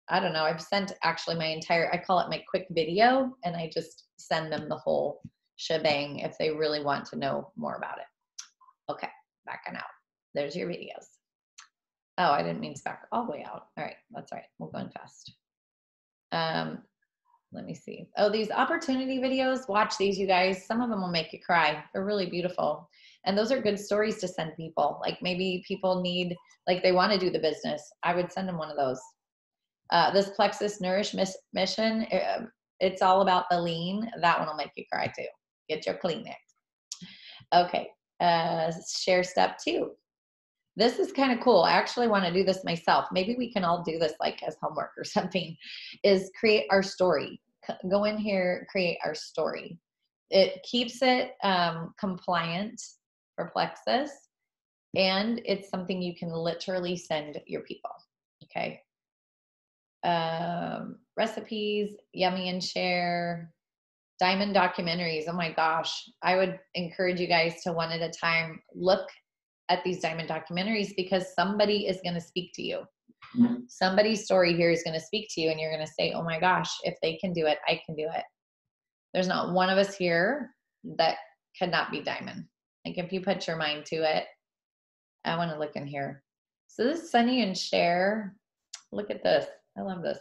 I don't know. I've sent actually my entire, I call it my quick video, and I just send them the whole shebang if they really want to know more about it. Okay, backing out. There's your videos. Oh, I didn't mean to back all the way out. All right, that's all right. We're going fast. Let me see. Oh, these opportunity videos, watch these, you guys. Some of them will make you cry. They're really beautiful. And those are good stories to send people. Like maybe people need, like they want to do the business. I would send them one of those. This Plexus Nourish Mission, it's all about the lean. That one will make you cry too. Get your Kleenex. Okay, share step 2. This is kind of cool. I actually want to do this myself. Maybe we can all do this like as homework or something, is create our story. Go in here, create our story. It keeps it compliant for Plexus, and it's something you can literally send your people. Okay. Recipes, yummy and share, diamond documentaries. Oh my gosh. I would encourage you guys to one at a time look at these diamond documentaries, because somebody is going to speak to you. Somebody's story here is going to speak to you, and you're going to say, oh my gosh, if they can do it, I can do it. There's not one of us here that cannot be diamond. Like if you put your mind to it. I want to look in here. So this is Sunny and Share. Look at this. I love this.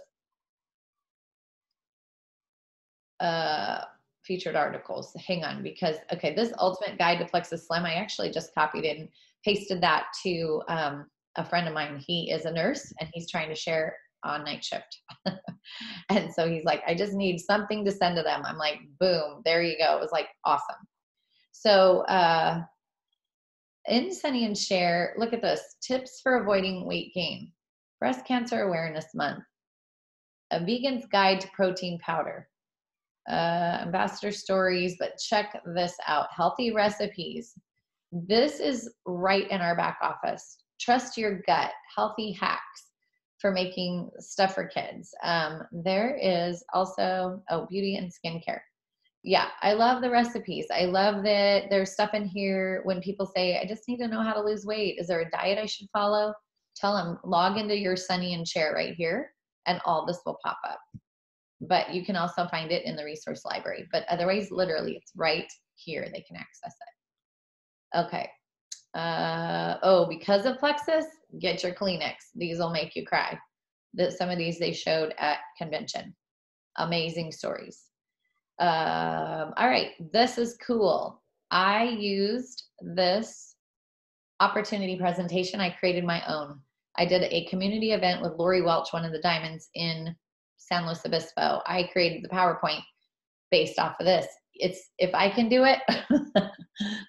Featured articles. Hang on, because, okay, this ultimate guide to Plexus Slim, I actually just copied and pasted that to a friend of mine. He is a nurse and he's trying to share on night shift. And so he's like, I just need something to send to them. I'm like, boom, there you go. It was like awesome. So in Sunny and Share, look at this. Tips for avoiding weight gain. Breast Cancer Awareness Month. A Vegan's Guide to Protein Powder. Ambassador stories, but check this out. Healthy recipes. This is right in our back office. Trust your gut. Healthy hacks for making stuff for kids. There is also, beauty and skincare. Yeah, I love the recipes. I love that there's stuff in here when people say, I just need to know how to lose weight. Is there a diet I should follow? Tell them, log into your Sunny and Share right here, and all this will pop up. But you can also find it in the resource library. But otherwise, literally, it's right here. They can access it. Okay. Because of Plexus, get your Kleenex. These will make you cry. Some of these they showed at convention. Amazing stories. All right. This is cool. I used this opportunity presentation. I created my own. I did a community event with Lori Welch, one of the diamonds in San Luis Obispo. I created the PowerPoint based off of this. If I can do it,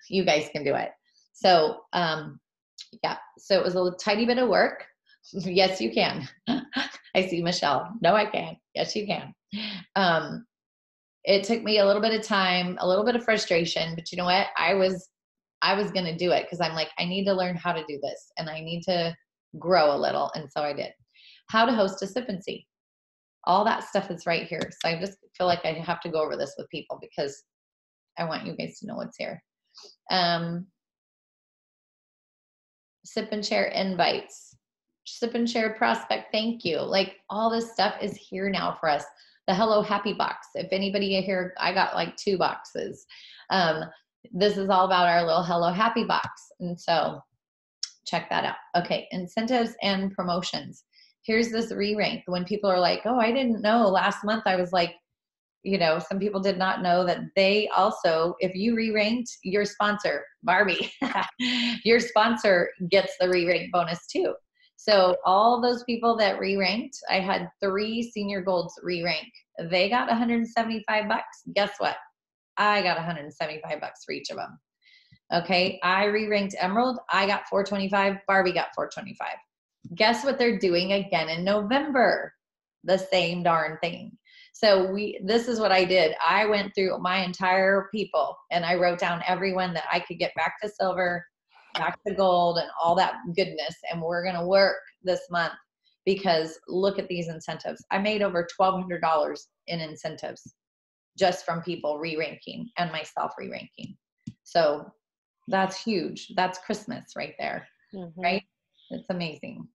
you guys can do it. So, yeah, so it was a tiny bit of work. Yes, you can. I see Michelle. No, I can. Yes, you can. It took me a little bit of time, a little bit of frustration, but you know what? I was going to do it because I'm like, I need to learn how to do this and I need to grow a little. And so I did. How to host a sip and see. All that stuff is right here. So I just feel like I have to go over this with people because I want you guys to know what's here. Sip and Share invites. Sip and Share prospect, thank you. Like all this stuff is here now for us. The Hello Happy box. If anybody here, I got like 2 boxes. This is all about our little Hello Happy box. And so check that out. Okay, incentives and promotions. Here's this re-rank. When people are like, oh, I didn't know last month. I was like, some people did not know that they also, if you re-ranked, your sponsor, Barbie, your sponsor gets the re-rank bonus too. So all those people that re-ranked, I had 3 senior golds re-rank. They got $175. Guess what? I got $175 for each of them. Okay. I re-ranked Emerald. I got $425. Barbie got $425. Guess what they're doing again in November? The same darn thing. So this is what I did. I went through my entire people and I wrote down everyone that I could get back to silver, back to gold, and all that goodness. And we're going to work this month because look at these incentives. I made over $1,200 in incentives just from people re-ranking and myself re-ranking. So that's huge. That's Christmas right there, right? It's amazing.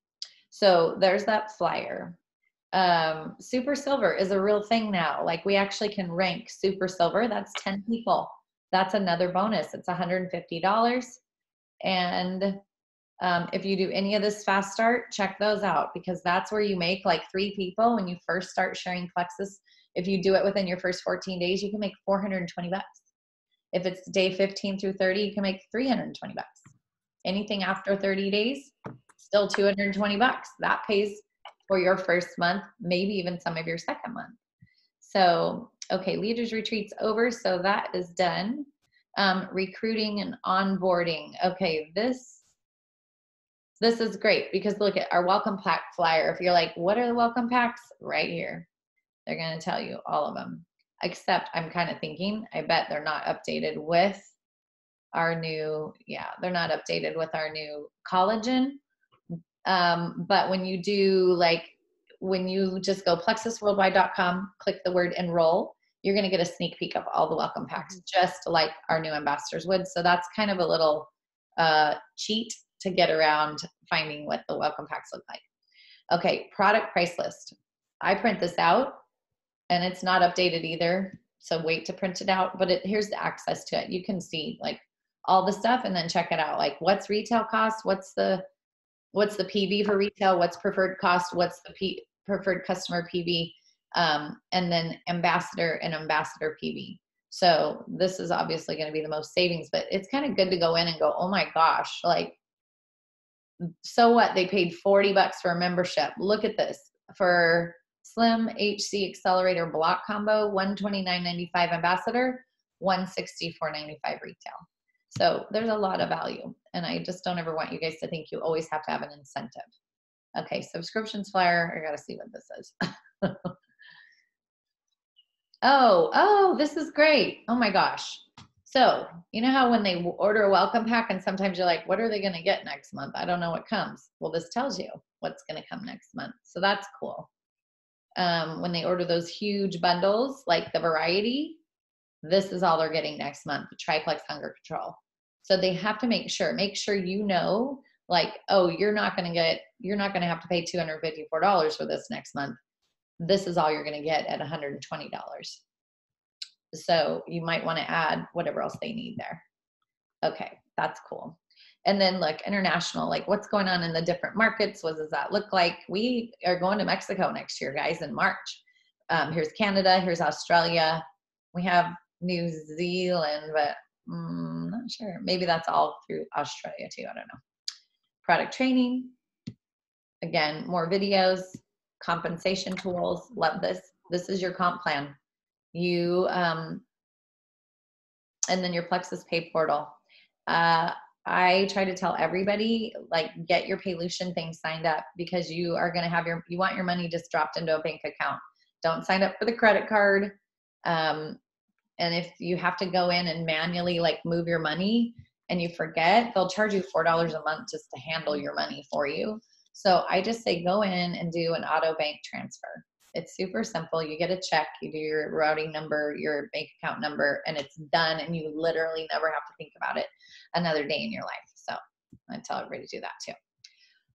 So there's that flyer. Super silver is a real thing now. Like we actually can rank super silver. That's 10 people. That's another bonus. It's $150. And if you do any of this fast start, check those out because that's where you make like 3 people when you first start sharing Plexus. If you do it within your first 14 days, you can make $420. If it's day 15 through 30, you can make $320. Anything after 30 days, still $220. That pays for your first month, maybe even some of your second month. So, okay, Leaders Retreat's over. So that is done. Recruiting and onboarding. Okay, this is great because look at our welcome pack flyer. If you're like, what are the welcome packs? Right here. They're going to tell you all of them. Except I'm kind of thinking, I bet they're not updated with our new, they're not updated with our new collagen. But when you do, like, when you just go plexusworldwide.com, click the word enroll, you're going to get a sneak peek of all the welcome packs, just like our new ambassadors would. So that's kind of a little cheat to get around finding what the welcome packs look like. Okay, product price list. I print this out, and it's not updated either. So wait to print it out, but here's the access to it. You can see like all the stuff and then check it out. Like what's retail cost? What's the PV for retail? What's preferred cost? What's the preferred customer PV? And then ambassador and ambassador PV. So this is obviously going to be the most savings, but it's kind of good to go in and go, oh my gosh, like, so what? They paid $40 for a membership. Look at this. For Slim HC Accelerator Block Combo, $129.95 ambassador, $164.95 retail. So there's a lot of value, and I just don't ever want you guys to think you always have to have an incentive. Okay, subscriptions flyer. I gotta see what this is. Oh, this is great. Oh my gosh. So you know how when they order a welcome pack and sometimes you're like, what are they gonna get next month? I don't know what comes. Well, this tells you what's gonna come next month. So that's cool. When they order those huge bundles, like the variety, this is all they're getting next month, the triplex hunger control. So they have to make sure you know, like, oh, you're not going to have to pay $254 for this next month. This is all you're going to get at $120. So you might want to add whatever else they need there. Okay, that's cool. And then look, international, like what's going on in the different markets? What does that look like? We are going to Mexico next year, guys, in March. Here's Canada, here's Australia. We have New Zealand, but I'm not sure. Maybe that's all through Australia too. I don't know. Product training. Again, more videos, compensation tools. Love this. This is your comp plan. You, and then your Plexus Pay portal. I try to tell everybody, like, get your Paylution thing signed up because you are going to have you want your money just dropped into a bank account. Don't sign up for the credit card. And if you have to go in and manually like move your money and you forget, they'll charge you $4 a month just to handle your money for you. So I just say, go in and do an auto bank transfer. It's super simple. You get a check, you do your routing number, your bank account number, and it's done. And you literally never have to think about it another day in your life. So I tell everybody to do that too.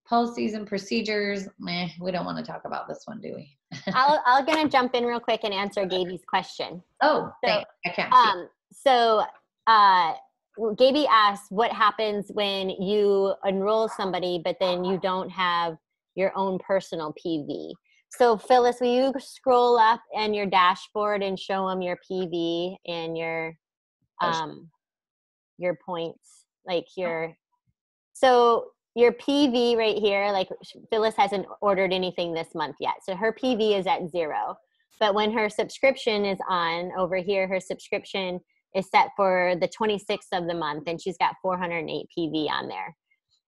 Policies and procedures. We don't want to talk about this one, do we? I'm gonna jump in real quick and answer Gaby's question. Oh, thanks. I can't see. Gaby asked, what happens when you enroll somebody, but then you don't have your own personal PV? So Phyllis, will you scroll up in your dashboard and show them your PV and your points, like so your PV right here, like Phyllis hasn't ordered anything this month yet. So her PV is at 0. But when her subscription is on over here, her subscription is set for the 26th of the month, and she's got 408 PV on there.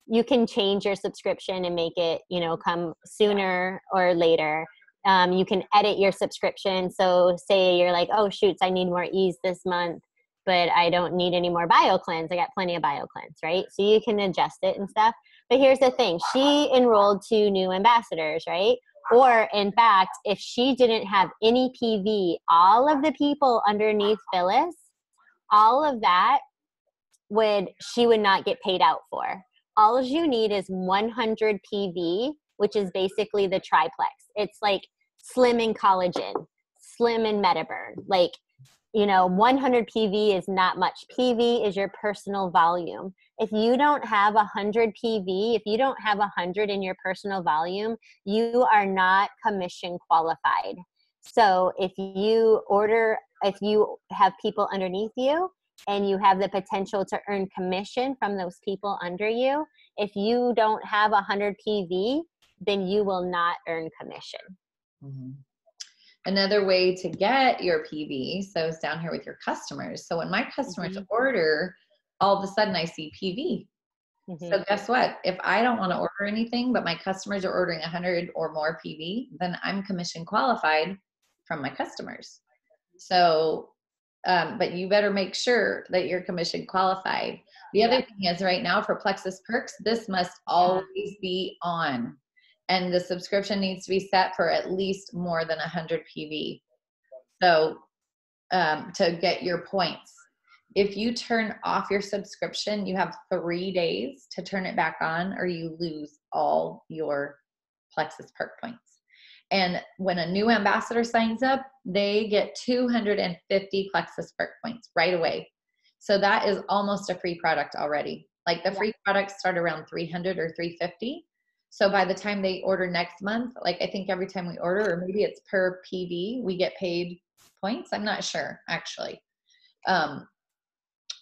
you can change your subscription and make it, you know, come sooner or later. You can edit your subscription. So say you're like, oh, shoots, I need more ease this month, but I don't need any more BioCleanse. I got plenty of BioCleanse, right? So you can adjust it and stuff. But here's the thing. She enrolled 2 new ambassadors, right? Or in fact, if she didn't have any PV, all of the people underneath Phyllis, all of that she would not get paid out for. All you need is 100 PV, which is basically the triplex. It's like Slim and Collagen, Slim and Metaburn. Like, you know, 100 PV is not much. PV is your personal volume. If you don't have 100 PV, if you don't have 100 in your personal volume, you are not commission qualified. So if you have people underneath you and you have the potential to earn commission from those people under you, if you don't have 100 PV, then you will not earn commission. Mm-hmm. Another way to get your PV, so it's down here with your customers. So when my customers order, all of a sudden I see PV. So guess what? If I don't want to order anything, but my customers are ordering 100 or more PV, then I'm commission qualified from my customers. So, but you better make sure that you're commission qualified. The other thing is right now for Plexus Perks, this must always be on. And the subscription needs to be set for at least more than 100 PV. So to get your points. If you turn off your subscription, you have 3 days to turn it back on or you lose all your Plexus Perk points. And when a new ambassador signs up, they get 250 Plexus Perk points right away. So that is almost a free product already. Like the free products start around 300 or 350. So by the time they order next month, like I think every time we order, or maybe it's per PV, we get paid points. I'm not sure actually.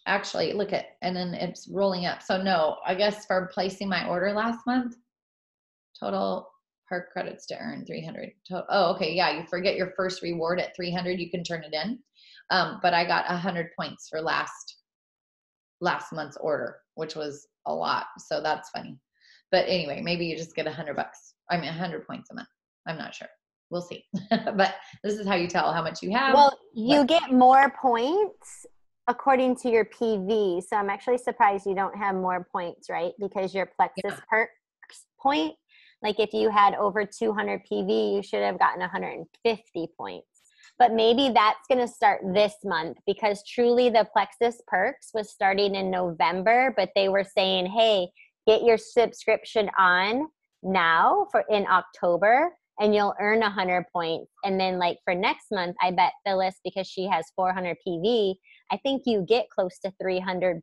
Actually look at, and then it's rolling up. So no, I guess for placing my order last month, total perk credits to earn 300. Oh, okay. Yeah. You forget your first reward at 300. You can turn it in. But I got 100 points for last month's order, which was a lot. So that's funny. But anyway, maybe you just get $100. I mean, 100 points a month. I'm not sure. We'll see. But this is how you tell how much you have. Well, you get more points according to your PV. So I'm actually surprised you don't have more points, right? Because your Plexus Perks point, like if you had over 200 PV, you should have gotten 150 points. But maybe that's going to start this month because truly the Plexus Perks was starting in November, but they were saying, hey, get your subscription on now in October and you'll earn 100 points. And then like for next month, I bet Phyllis, because she has 400 PV, I think you get close to 300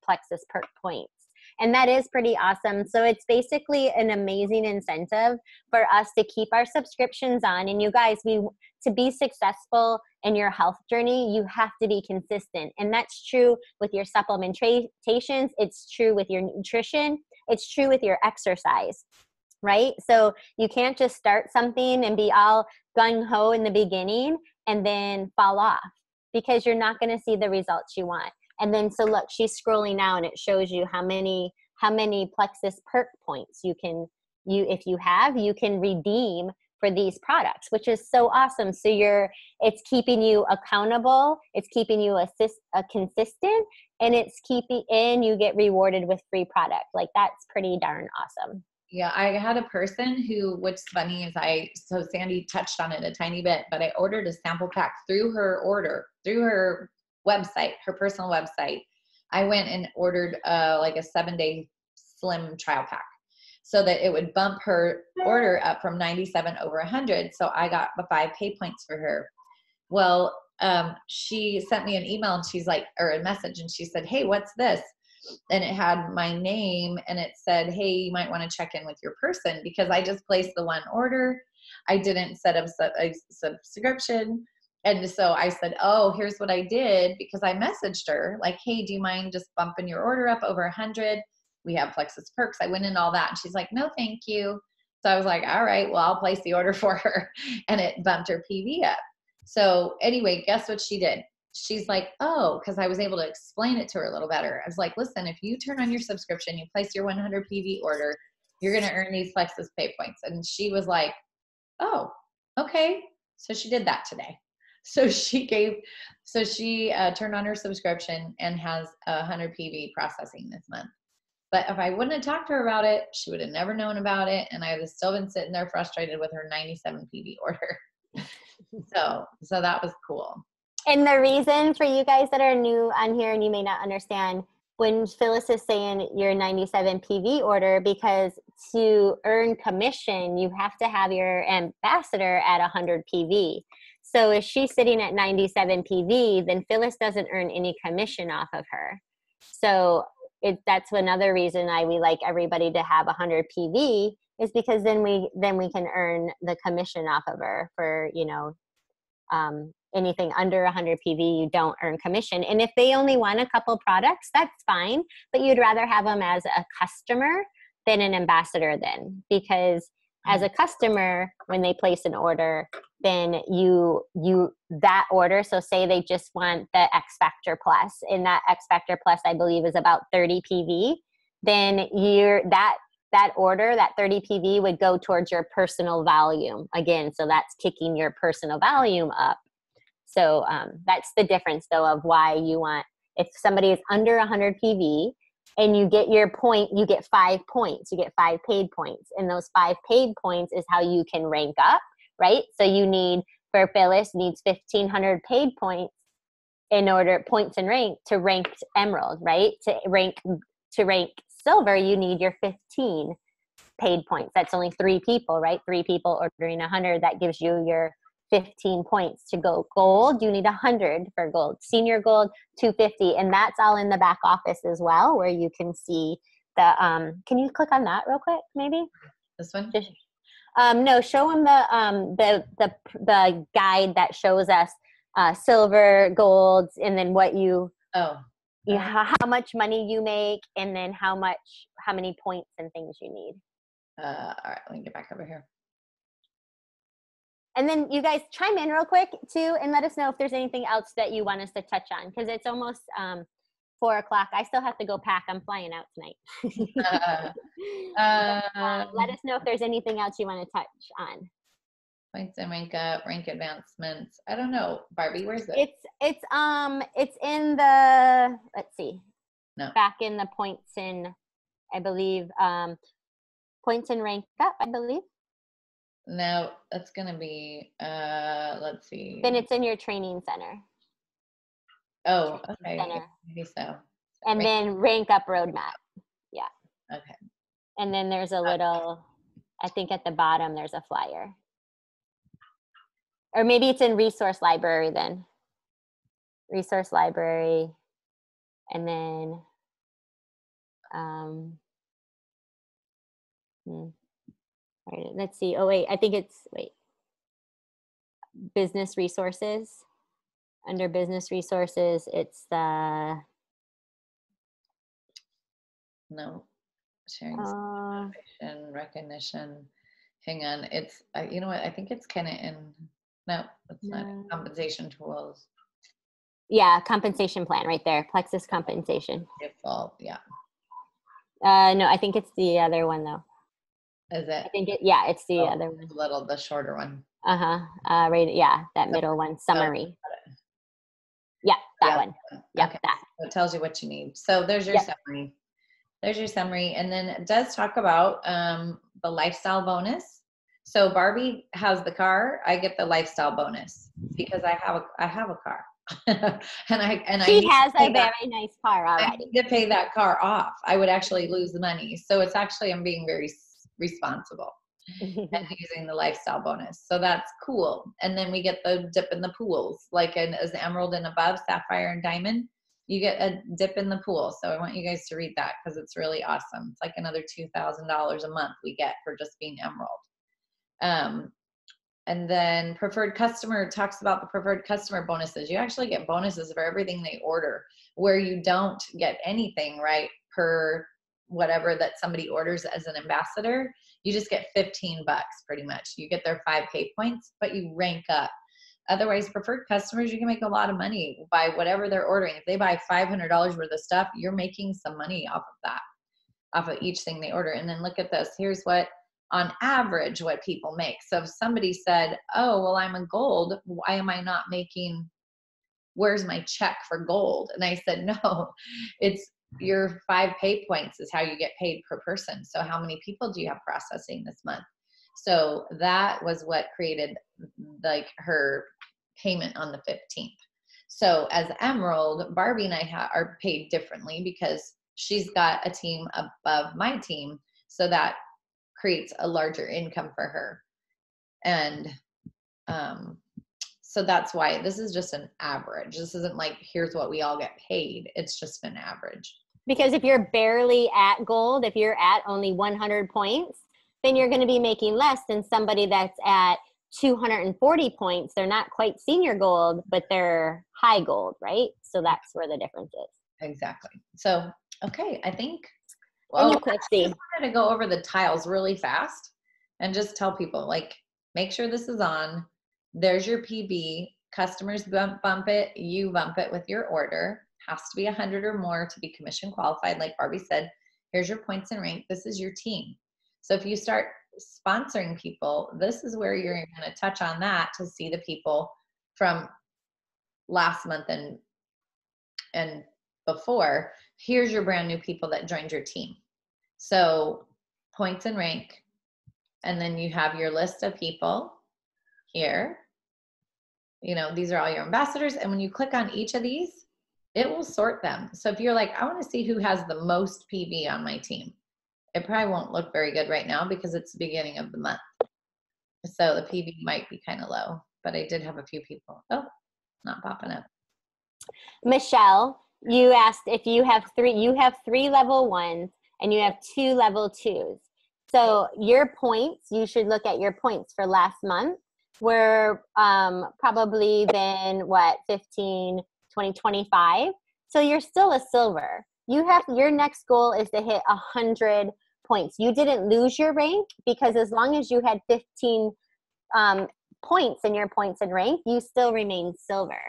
Plexus Perk points. And that is pretty awesome. So it's basically an amazing incentive for us to keep our subscriptions on. And you guys, to be successful in your health journey, you have to be consistent. And that's true with your supplementations. It's true with your nutrition. It's true with your exercise, right? So you can't just start something and be all gung-ho in the beginning and then fall off because you're not going to see the results you want. And then, so look, she's scrolling now and it shows you how many Plexus Perk points you can redeem for these products, which is so awesome. So it's keeping you accountable, it's keeping you consistent, and you get rewarded with free product. Like that's pretty darn awesome. Yeah, I had a person what's funny is so Sandy touched on it a tiny bit, but I ordered a sample pack through her website, her personal website. I went and ordered like a 7-day slim trial pack so that it would bump her order up from 97 over 100. So I got the 5 pay points for her. Well, she sent me an email and she's like, or a message, and she said, hey, what's this? And it had my name and it said, hey, you might want to check in with your person because I just placed the one order. I didn't set up a subscription. And so I said, oh, here's what I did, because I messaged her like, hey, do you mind just bumping your order up over 100? We have Plexus Perks. I went in all that. And she's like, no, thank you. So I was like, all right, well, I'll place the order for her. And it bumped her PV up. So anyway, guess what she did? she's like, oh, because I was able to explain it to her a little better. I was like, listen, if you turn on your subscription, you place your 100 PV order, you're going to earn these Plexus pay points. And she was like, oh, okay. So she did that today. So she turned on her subscription and has 100 PV processing this month. But if I wouldn't have talked to her about it, she would have never known about it. And I would have still been sitting there frustrated with her 97 PV order. So that was cool. And the reason for you guys that are new on here and you may not understand, when Phyllis is saying your 97 PV order, because to earn commission, you have to have your ambassador at 100 PV. So if she's sitting at 97 PV, then Phyllis doesn't earn any commission off of her. So that's another reason why we like everybody to have 100 PV, is because then we can earn the commission off of her for, anything under 100 PV, you don't earn commission. And if they only want a couple products, that's fine, but you'd rather have them as a customer than an ambassador then, because as a customer, when they place an order, then that order, so say they just want the X Factor Plus, and that X Factor Plus, I believe, is about 30 PV, then that order, that 30 PV would go towards your personal volume again. So that's kicking your personal volume up. So that's the difference, though, of why you want, if somebody is under 100 PV and you get your point, you get 5 points. You get 5 paid points. And those 5 paid points is how you can rank up, right? So for Phyllis, needs 1,500 paid points points and rank to rank Emerald, right? To rank Silver, you need your 15 paid points. That's only 3 people, right? 3 people ordering 100. That gives you your 15 points. To go gold, you need 100 for gold. Senior gold, 250. And that's all in the back office as well, where you can see the, can you click on that real quick, maybe? This one? No, show them the guide that shows us silver, golds, and then what how much money you make, and then how many points and things you need. All right, let me get back over here. And then you guys chime in real quick too, and let us know if there's anything else that you want us to touch on, because it's almost 4 o'clock. I still have to go pack. I'm flying out tonight. Let us know if there's anything else you want to touch on. Points and rank up, rank advancements. I don't know, Barbie. Where's it? It's in the, let's see. No. Back in the points in, I believe, points and rank up, I believe. No, that's gonna be. Let's see. Then it's in your training center. Oh, okay. Center. Maybe so. And then rank up roadmap. Yeah. Okay. And then there's a little, I think at the bottom there's a flyer. Or maybe it's in resource library then. Resource library. And then, let's see. Oh, wait, I think it's, business resources. Under business resources, it's the. No. Sharing information, recognition. Hang on. It's, you know what? I think it's kind of in, no, it's not. Compensation tools. Yeah, compensation plan right there. Plexus compensation. Default, yeah. No, I think it's the other one though. Is it? I think it's the other one. The shorter one. Right. Yeah, that middle one. Summary. Yeah, that one. Yeah, okay. That. So it tells you what you need. So there's your summary. There's your summary, and then it does talk about the lifestyle bonus. So Barbie has the car. I get the lifestyle bonus because I have a car. She has a very nice car already. I need to pay that car off. I would actually lose the money. So it's actually, I'm being very responsible and using the lifestyle bonus. So that's cool. And then we get the dip in the pools, like as emerald and above, sapphire and diamond, you get a dip in the pool. So I want you guys to read that because it's really awesome. It's like another $2,000 a month we get for just being emerald. And then preferred customer talks about the preferred customer bonuses. You actually get bonuses for everything they order, where you don't get anything, right, per whatever that somebody orders as an ambassador. You just get $15 pretty much. You get their 5 pay points, but you rank up. Otherwise, preferred customers, you can make a lot of money by whatever they're ordering. If they buy $500 worth of stuff, you're making some money off of that, off of each thing they order. And then look at this. Here's what, on average, what people make. So if somebody said, oh, well, I'm a gold, why am I not making, where's my check for gold? And I said, no, it's your 5 pay points is how you get paid per person. So how many people do you have processing this month? So that was what created like her payment on the 15th. So as Emerald, Barbie and I are paid differently because she's got a team above my team. So that creates a larger income for her. And so that's why this is just an average. This isn't like, here's what we all get paid. It's just an average. Because if you're barely at gold, if you're at only 100 points, then you're going to be making less than somebody that's at 240 points. They're not quite senior gold, but they're high gold, right? So that's where the difference is. Exactly. So, okay, I think, well, I just wanted to go over the tiles really fast and just tell people, like, make sure this is on. There's your PB. Customers bump it. You bump it with your order. Has to be 100 or more to be commission qualified. Like Barbie said, here's your points and rank. This is your team. So if you start sponsoring people, this is where you're going to touch on that to see the people from last month and before. Here's your brand new people that joined your team. So points and rank. And then you have your list of people here. You know, these are all your ambassadors. And when you click on each of these, it will sort them. So if you're like, I want to see who has the most PB on my team, it probably won't look very good right now because it's the beginning of the month. So the PB might be kind of low, but I did have a few people. Oh, not popping up. Michelle, you asked if you have 3 level 1s and you have 2 level 2s. So your points, you should look at your points for last month were probably then 15, 20, 25. So you're still a silver. Your next goal is to hit 100 points. You didn't lose your rank because as long as you had 15 points in your points and rank, you still remain silver.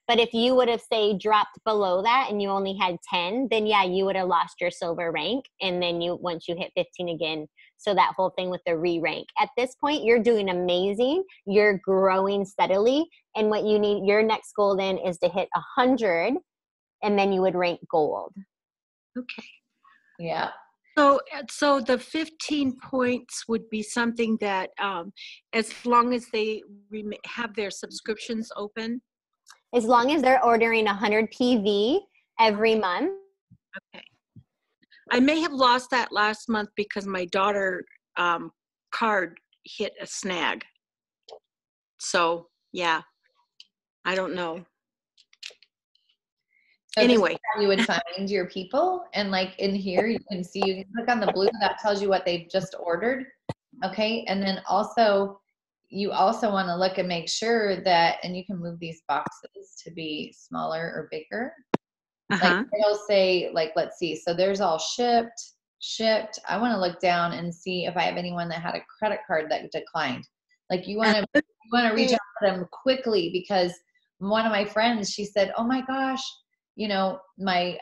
But if you would have, say, dropped below that and you only had 10, then yeah, you would have lost your silver rank. And then once you hit 15 again, so that whole thing with the re-rank. At this point, you're doing amazing. You're growing steadily. And what you need, your next goal then is to hit 100, and then you would rank gold. Okay. Yeah. So the 15 points would be something that as long as they have their subscriptions open? As long as they're ordering 100 PV every month. Okay. I may have lost that last month because my daughter card hit a snag. So yeah, I don't know. So anyway, you would find your people, and like in here, you can see, you can click on the blue that tells you what they've just ordered. Okay. And then also, you also want to look and make sure that, and you can move these boxes to be smaller or bigger. Like it'll say, like, let's see. So there's all shipped. I want to look down and see if I have anyone that had a credit card that declined. Like you want to reach out to them quickly, because one of my friends, she said, oh my gosh, you know, my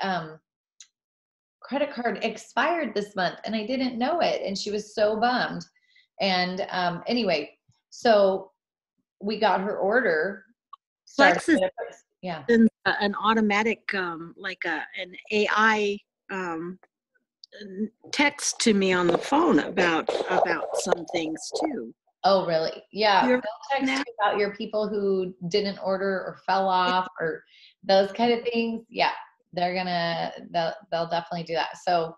credit card expired this month and I didn't know it. And she was so bummed. And anyway, so we got her order. Plexus, yeah, an automatic, like an AI text to me on the phone about some things too. Oh, really? Yeah. They'll text you about your people who didn't order or fell off or those kind of things. Yeah, they'll definitely do that. So,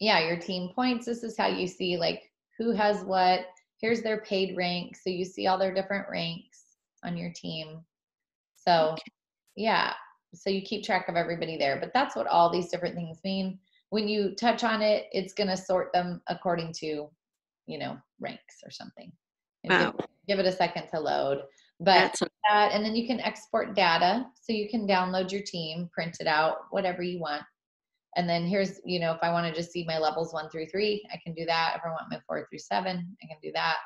yeah, your team points. This is how you see like who has what. Here's their paid rank. So you see all their different ranks on your team. So yeah, so you keep track of everybody there, but that's what all these different things mean. When you touch on it, it's going to sort them according to, you know, ranks or something. And give it a second to load, but and then you can export data. So you can download your team, print it out, whatever you want. And then here's, you know, if I want to just see my levels 1 through 3, I can do that. If I want my 4 through 7, I can do that.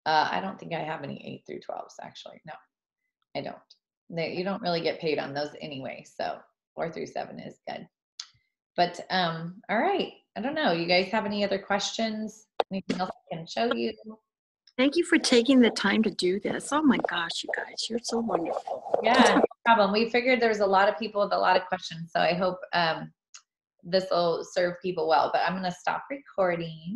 I don't think I have any 8 through 12s actually. No, I don't. You don't really get paid on those anyway. So 4 through 7 is good. But all right. I don't know. You guys have any other questions? Anything else I can show you? Thank you for taking the time to do this. Oh my gosh, you guys, you're so wonderful. Yeah, no problem. We figured there's a lot of people with a lot of questions. So I hope this will serve people well. But I'm going to stop recording.